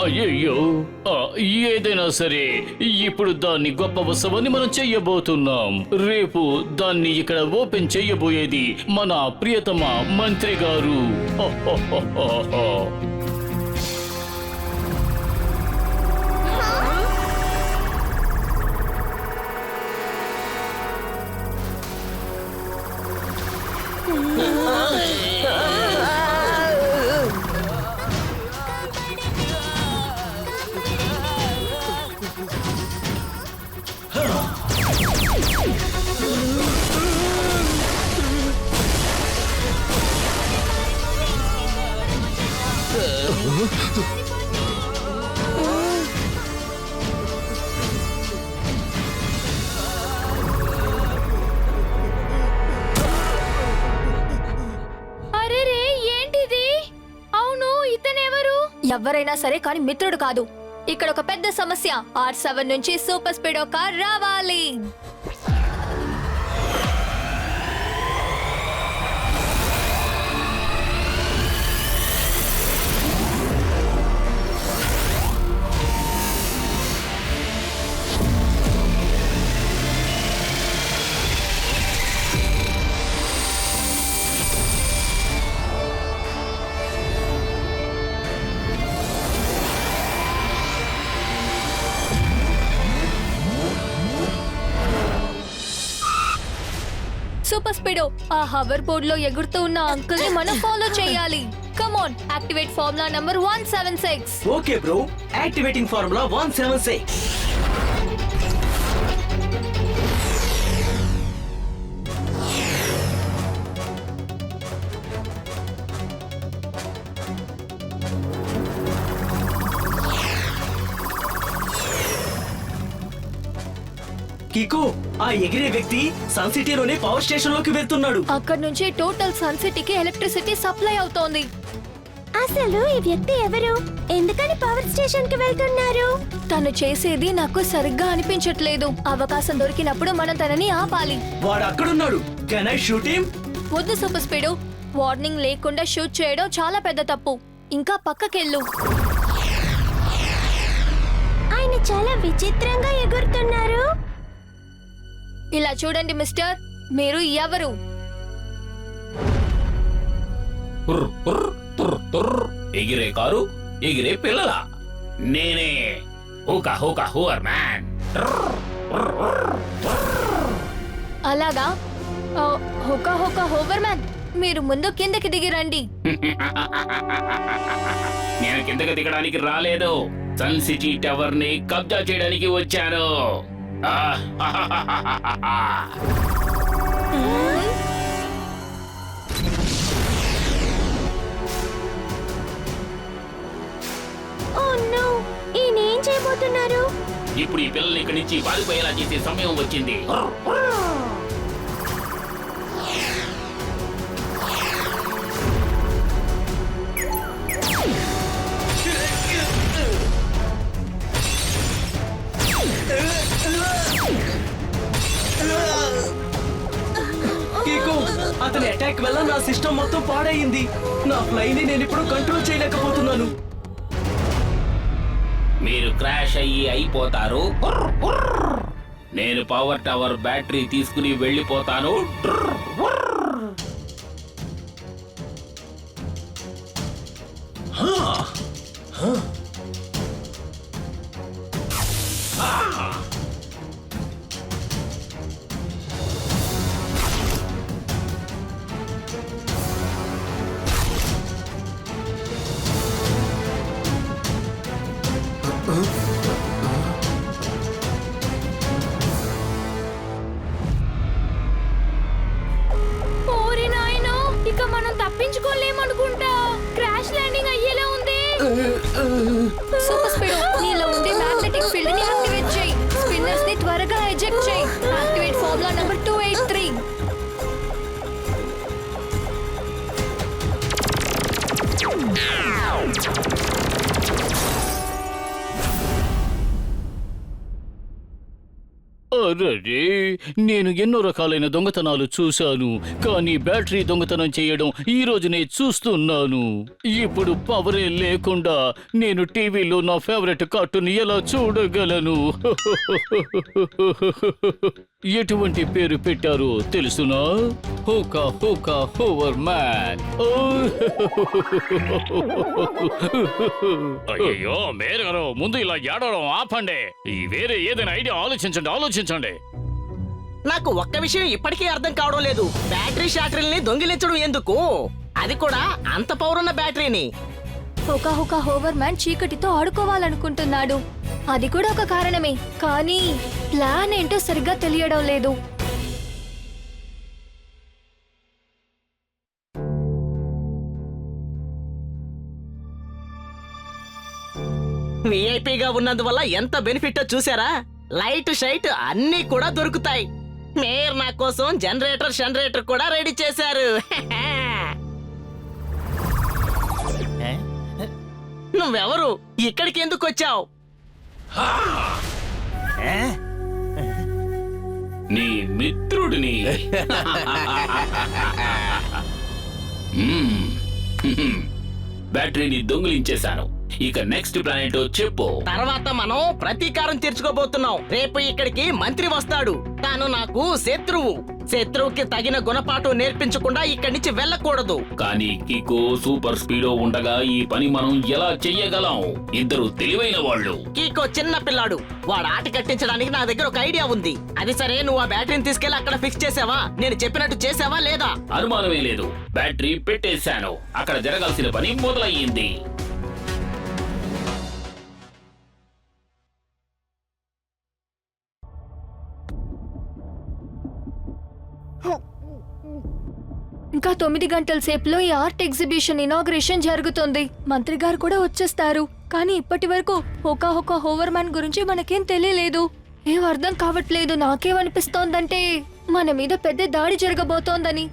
అయ్యో, ఏదైనా సరే ఇప్పుడు దాన్ని గొప్ప ఉత్సవాన్ని మనం చెయ్యబోతున్నాం. రేపు దాన్ని ఇక్కడ ఓపెన్ చెయ్యబోయేది మన ప్రియతమ మంత్రి గారు. అరెరే ఏంటిది? అవును, ఇతనెవరు? ఎవరైనా సరే కానీ మిత్రుడు కాదు. ఇక్కడ ఒక పెద్ద సమస్య. R7 నుంచి సూపర్ స్పీడో కార్ రావాలి. సూపర్ స్పీడో, ఆ హవర్ బోర్డ్ లో ఎగురుతూ ఉన్న అంకుల్ ని మనం ఫాలో చేయాలి. Come on, activate formula number 176. Okay bro, activating formula 176. కికో, ఆ ఎగిరే వ్యక్తి సన్ సిటీలోనే పవర్ స్టేషన్ లోకి వెళ్తున్నాడు. అక్కడ నుంచి టోటల్ సన్ సిటీకి ఎలక్ట్రిసిటీ సప్లై అవుతోంది. అసలు ఈ వ్యక్తి ఎవరు? ఎందుకని పవర్ స్టేషన్ కి వెళ్తున్నారు? తను చేసేది నాకు సరిగ్గా అనిపించట్లేదు. అవకాశం దొరికినప్పుడు మనం తనని ఆపాలి. వాడు అక్కడున్నాడు. Can I shoot him? వద్దు సూపర్ స్పీడో, వార్నింగ్ లేకుండా షూట్ చేయడం చాలా పెద్ద తప్పు. ఇంకా పక్కకెళ్ళు. ఆయన చాలా విచిత్రంగా ఎగురుతున్నారు. ఇలా చూడండి మిస్టర్, మీరు ఎవరు? ఎగిరే కారు, ఎగిరే పిల్లల. నేనే హూవర్ మ్యాన్. అలాగా? హోకా హోవర్ మ్యాన్, మీరు ముందు కిందకి దిగి రండి. నేను కిందకి దిగడానికి రాలేదు, సన్ సిటీ టవర్ ని కబ్జా చేయడానికి వచ్చాను. ఓ నో, ఈయన ఏం చేయబోతున్నారు? ఇప్పుడు ఈ పిల్లల్ని ఇక్కడి నుంచి పారిపోయేలా చేసే సమయం వచ్చింది. కికో, అతని అటాక్ వల్ల నా సిస్టమ్ మొత్తం పాడైంది. నా ఫ్లైని నేను ఇప్పుడు కంట్రోల్ చేయలేకపోతున్నాను. మీరు క్రాష్ అయిపోతారు. నేను పవర్ టవర్ బ్యాటరీ తీసుకుని వెళ్ళిపోతాను. ఓరి నాయనో, ఇక మనం తప్పించుకోలేమనుకుంటా. క్రాష్ ల్యాండింగ్ అయ్యేలా ఉంది. సూపర్ స్పీడో, నీలో ఉండే మ్యాగ్నెటిక్ ఫీల్డ్ ని యాక్టివేట్ చేయి. రెడీ. నేను ఎన్నో రకాలైన దొంగతనాలు చూశాను, కానీ బ్యాటరీ దొంగతనం చేయడం ఈ రోజునే చూస్తున్నాను. ఇప్పుడు పవరే లేకుండా నేను టీవీలో నా ఫేవరెట్ కార్టూన్ ఎలా చూడగలను? ఎటువంటి పేరు పెట్టారో తెలుసునా? హోకా హోకా హోవర్ మ్యాన్. అయ్యో మేరు గారు, ముందు ఇలా ఏడవడం ఆపండి. ఈ వేరే ఏదైనా ఐడియా ఆలోచించండి. నాకు ఒక్క విషయం ఇప్పటికీ అర్థం కావడం లేదు. బ్యాటరీ షాటరీల్ని దొంగిలించడం ఎందుకు? అది కూడా అంత పవరున్న బ్యాటరీని. హోకా హోకా హోవర్ మ్యాన్ చీకటితో ఆడుకోవాలనుకుంటున్నాడు. అది కూడా ఒక కారణమే, కానీ ప్లాన్ ఏంటో సరిగ్గా తెలియడం లేదు. విఐపీగా ఉన్నందువల్ల ఎంత బెనిఫిట్ చూసారా? లైట్ షైట్ అన్నీ కూడా దొరుకుతాయి. మేయర్ నా కోసం జనరేటర్ కూడా రెడీ చేశారు. నువ్వెవరు? ఇక్కడికి ఎందుకు వచ్చావు? నీ మిత్రుడిని. బ్యాటరీని దొంగిలించేశాను. ఇక నెక్స్ట్ ప్లాన్ ఏంటో చెప్పు. తర్వాత మనం ప్రతీకారం తీర్చుకోబోతున్నాం. రేపు ఇక్కడికి మంత్రి వస్తాడు. తాను నాకు శత్రువుకి తగిన గుణపాఠం నేర్పించకుండా ఇక్కడి నుంచి వెళ్ళకూడదు. కానీ కికో సూపర్ స్పీడో ఉండగా ఈ పని మనం ఎలా చెయ్యగలం? ఇద్దరు తెలివైన వాళ్ళు. కీకో చిన్న పిల్లాడు. వాడు ఆట కట్టించడానికి నా దగ్గర ఒక ఐడియా ఉంది. అది సరే, నువ్వు ఆ బ్యాటరీని తీసుకెళ్లి అక్కడ ఫిక్స్ చేసావా? నేను చెప్పినట్టు చేసావా లేదా? అనుమానమే లేదు. బ్యాటరీ పెట్టేశాను. అక్కడ జరగాల్సిన పని మొదలయ్యింది. ఇంకా 9 గంటల సేపులో ఈ ఆర్ట్ ఎగ్జిబిషన్ ఇనాగ్రేషన్ జరుగుతుంది. మంత్రి గారు కూడా వచ్చేస్తారు. కానీ ఇప్పటి వరకు హోకా హోకా హోవర్ మ్యాన్ గురించి మనకేం తెలియలేదు. ఏం అర్థం కావట్లేదు. నాకేమనిపిస్తోందంటే మన మీద పెద్ద దాడి జరగబోతోందని.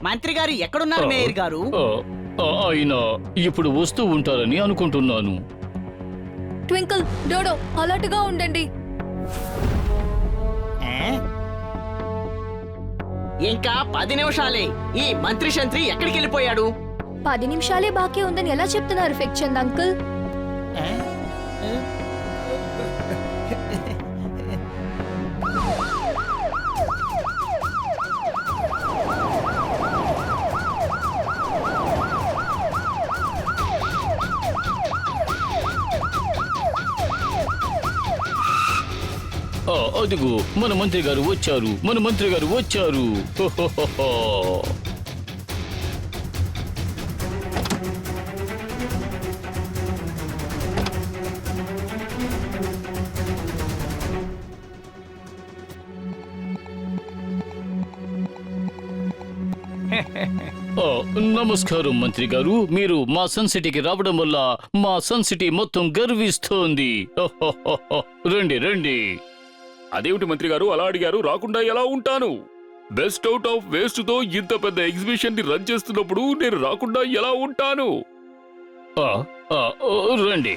మంత్రి గారు ఎక్కడున్నారు మేయర్ గారు? ఆయన ఇప్పుడు వస్తూ ఉంటారని అనుకుంటున్నాను. ట్వింకిల్, డోడో అలర్ట్ గా ఉండండి. ఇంకా 10 నిమిషాలే. ఈ మంత్రి శంత్రి ఎక్కడికి వెళ్ళిపోయాడు? 10 నిమిషాలే బాకీ ఉందని ఎలా చెప్తున్నారు ఫెక్చంద్ అంకుల్? అదిగో మన మంత్రి గారు వచ్చారు. హోహోహోహో. నమస్కారం మంత్రి గారు. మీరు మా సన్ సిటీకి రావడం వల్ల మా సన్ సిటీ మొత్తం గర్విస్తోంది. రండి. అదేమిటి మంత్రి గారు అలా అడిగారు? రాకుండా ఎలా ఉంటాను? బెస్ట్ అవుట్ ఆఫ్ వేస్ట్ తో ఇంత పెద్ద ఎగ్జిబిషన్ ని రన్ చేస్తున్నప్పుడు నేను రాకుండా ఎలా ఉంటాను? రండి.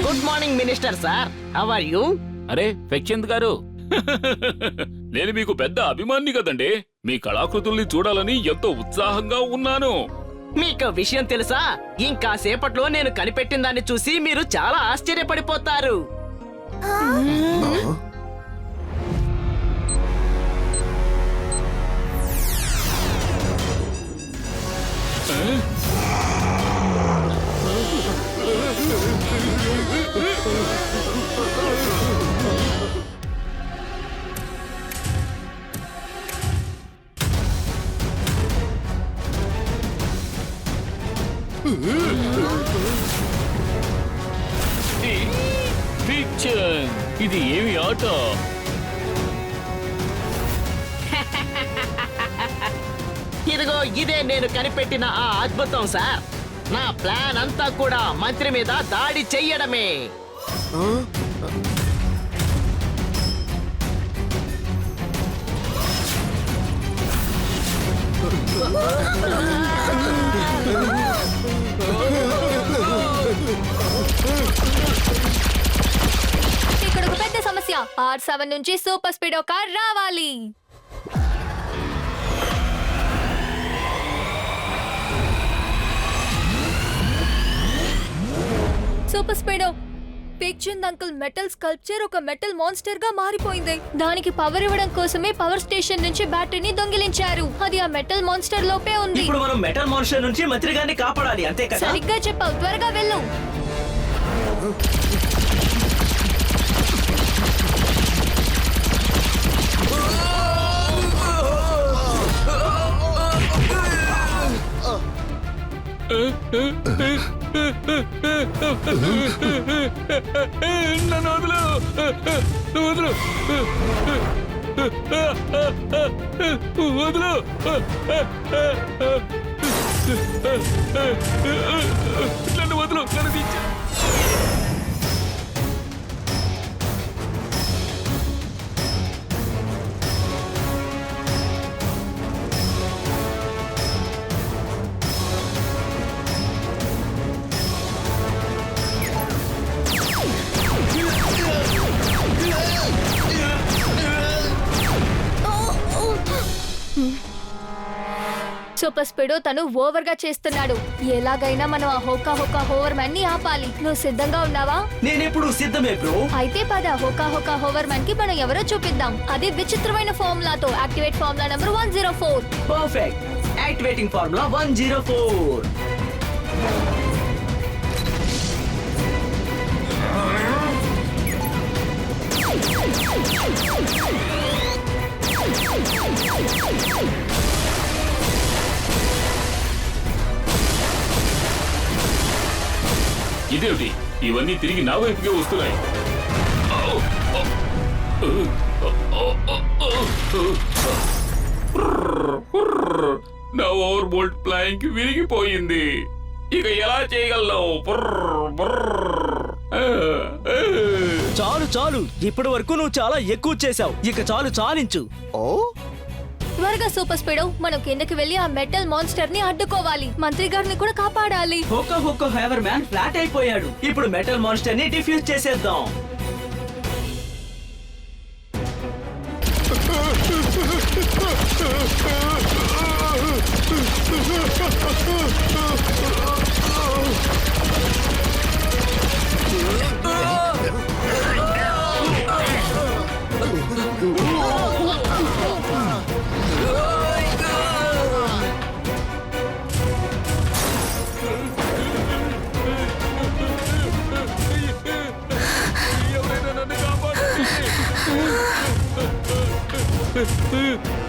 Good morning minister sir. How are you? అరే ఫెక్చంద్ గారు, నేను మీకు పెద్ద అభిమాని కదండి. మీ కళాకృతుల్ని చూడాలని ఎంతో ఉత్సాహంగా ఉన్నాను. మీకు విషయం తెలుసా? ఇంకా సేపట్లో నేను కనిపెట్టిన దాన్ని చూసి మీరు చాలా ఆశ్చర్యపడిపోతారు. పిక్చర్ ఇది ఏమి ఆట? ఇదిగో ఇదే నేను కనిపెట్టిన ఆ అద్భుతం సార్. నా ప్లాన్ అంతా కూడా మంత్రి మీద దాడి చెయ్యడమే. ఇక్కడ ఒక పెద్ద సమస్య. R7 నుంచి సూపర్ స్పీడో కార్ రావాలి. Super Speedo, Pekchand uncle metal sculpture ఒక మెటల్ మాన్స్టర్ గా మారిపోయింది. దానికి పవర్ ఇవ్వడం కోసమే పవర్ స్టేషన్ నుంచి బ్యాటరీని దొంగిలించారు. అది ఆ మెటల్ మాన్స్టర్ లోపే ఉంది. ఇప్పుడు మనం మెటల్ మాన్స్టర్ నుంచి మంత్రి గారిని కాపాడాలి, అంతే కదా? సరిగ్గా చెప్పావు, త్వరగా వెళ్ళు. నన్ను వదులు, వదులు, వదులు. నన్ను వదులు, నన్ను దించు. సూపర్ స్పీడో తను ఓవర్ గా చేస్తున్నాడు. ఎలాగైనా మనం ఆ హోకా హోకా హోవర్ మ్యాన్ ని ఆపాలి. నువ్వు సిద్ధంగా ఉన్నావా? నేనెప్పుడు సిద్ధమే బ్రో. అయితే పద, హోకా హోకా హోవర్ మ్యాన్ కి మనం ఎవరో చూపిద్దాం. అది విచిత్రమైన ఫార్ములాతో. Activate formula number 104. Perfect. Activating formula 104. ఇదేమిటి? ఇవన్నీ తిరిగి నా వైపుకే వస్తున్నాయి. నా ఓవర్ బోల్ట్ ప్లాంక్ విరిగిపోయింది. ఇక ఎలా చేయగలను? చాలు చాలు, ఇప్పటి వరకు నువ్వు చాలా ఎక్కువ చేశావు. ఇక చాలు, చాలించు. త్వరగా సూపర్ స్పీడో, మనం కిందకి వెళ్ళి ఆ మెటల్ మాన్స్టర్ ని అడ్డుకోవాలి. మంత్రి గారిని కూడా కాపాడాలి. హోకా హోకా హోవర్ మ్యాన్ ఫ్లాట్ అయిపోయాడు. ఇప్పుడు మెటల్ మాన్స్టర్ ని డిఫ్యూజ్ చేసేద్దాం.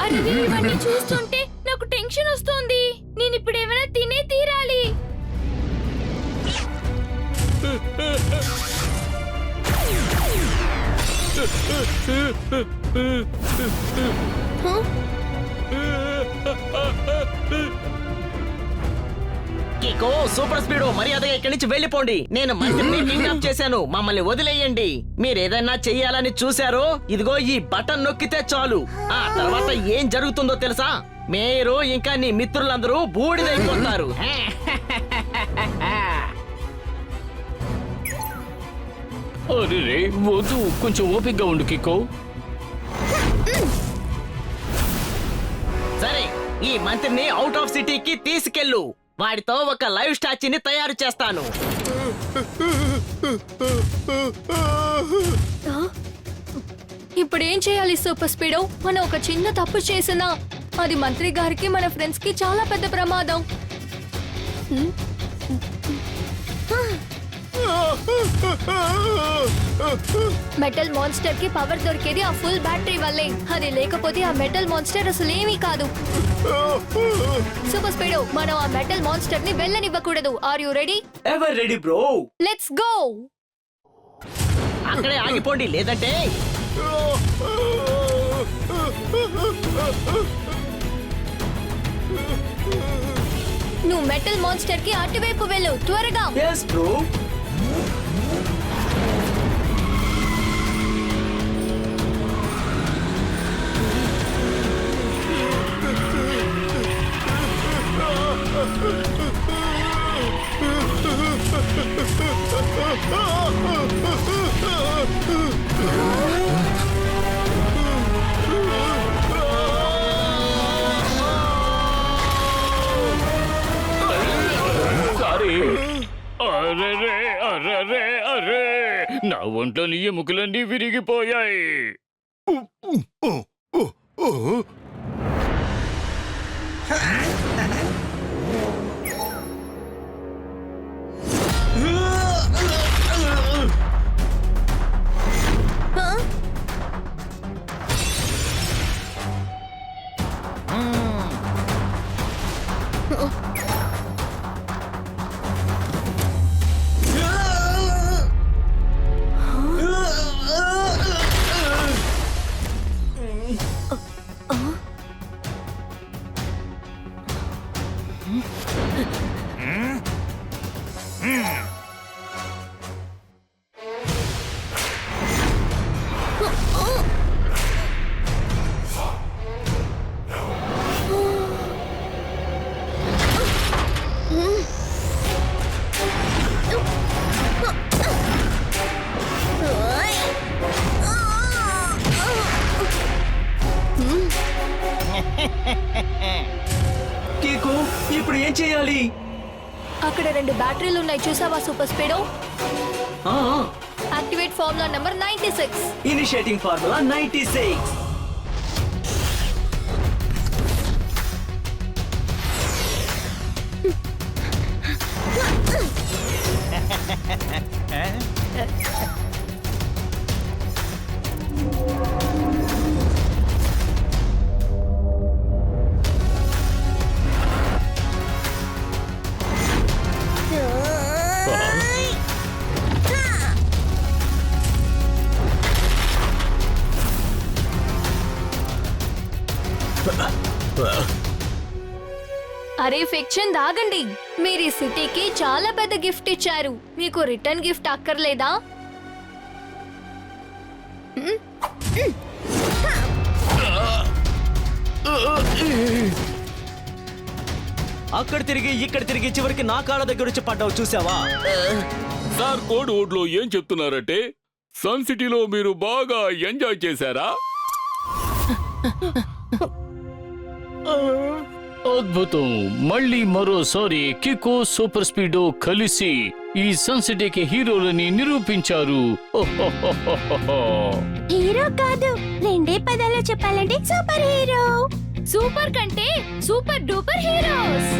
అరే, ఇవన్నీ చూస్తుంటే నాకు టెన్షన్ వస్తోంది. నేను ఇప్పుడు ఏమైనా తినే తీరాలి. కికో, సూపర్ స్పీడో, మర్యాదగా ఇక్కడి నుంచి వెళ్ళిపోండి. నేను మంత్రిని కిడ్నాప్ చేశాను. మమ్మల్ని వదిలేయండి. మీరేదైనా చెయ్యాలని చూశారో, ఇదిగో ఈ బటన్ నొక్కితే చాలు. ఆ తర్వాత ఏం జరుగుతుందో తెలుసా? మీరు ఇంకా నీ మిత్రులందరూ బూడిదైపోతారు. అరే వద్దు, కొంచెం ఓపికగా ఉండు కికో. సరే, ఈ మంత్రిని అవుట్ ఆఫ్ సిటీకి తీసుకెళ్ళు. వాడితో ఒక లైవ్ స్టాచ్యూని తయారు చేస్తాను. ఇప్పుడు ఏం చేయాలి సూపర్ స్పీడో? మనం ఒక చిన్న తప్పు చేసినా అది మంత్రి గారికి మన ఫ్రెండ్స్ కి చాలా పెద్ద ప్రమాదం. మెటల్ మాన్స్టర్ కి పవర్ దొరికేది ఆ ఫుల్ బ్యాటరీ వల్లే. అది లేకపోతే ఆ మెటల్ మాన్స్టర్ అసలు ఏమీ కాదు. సూపర్ స్పీడో, మనం ఆ మెటల్ మాన్స్టర్ ని వెళ్ళనివ్వకూడదు. Are you ready? Ever ready bro. Let's go. అక్కడే ఆగిపోండి, లేదంటే నువ్వు మెటల్ మాన్స్టర్ కి అటువైపు వెళ్ళు, త్వరగా. yes bro. సారీ. అరెరే అరెరే అరే, నా ఒంట్లోని ఎముకలన్నీ విరిగిపోయాయి. కీకో, ఇప్పుడు ఏం చేయాలి? అక్కడ 2 బ్యాటరీలు ఉన్నాయి, చూసావా super speedo? Activate formula number 96. Initiating formula 96. అరే ఫిక్షన్, ఆగండి. మీరు ఈ సిటీకి చాలా పెద్ద గిఫ్ట్ ఇచ్చారు. మీకు రిటర్న్ గిఫ్ట్ అక్కర్లేదా? అక్కడ తిరిగి ఇక్కడ తిరిగి చివరికి నా కాళ్ళ దగ్గర వచ్చి పడ్డావు, చూసావా? సార్, కోడ్ వుడ్ లో ఏం చెప్తున్నారంటే సన్ సిటీలో మీరు బాగా ఎంజాయ్ చేశారా? అద్భుతం. మళ్ళీ మరోసారి కికో సూపర్ స్పీడో కలిసి ఈ సన్ సిటీకి హీరోలని నిరూపించారు. హీరో కాదు, 2 పదాల్లో చెప్పాలంటే సూపర్ హీరో. సూపర్ కంటే సూపర్ డూపర్ హీరోస్.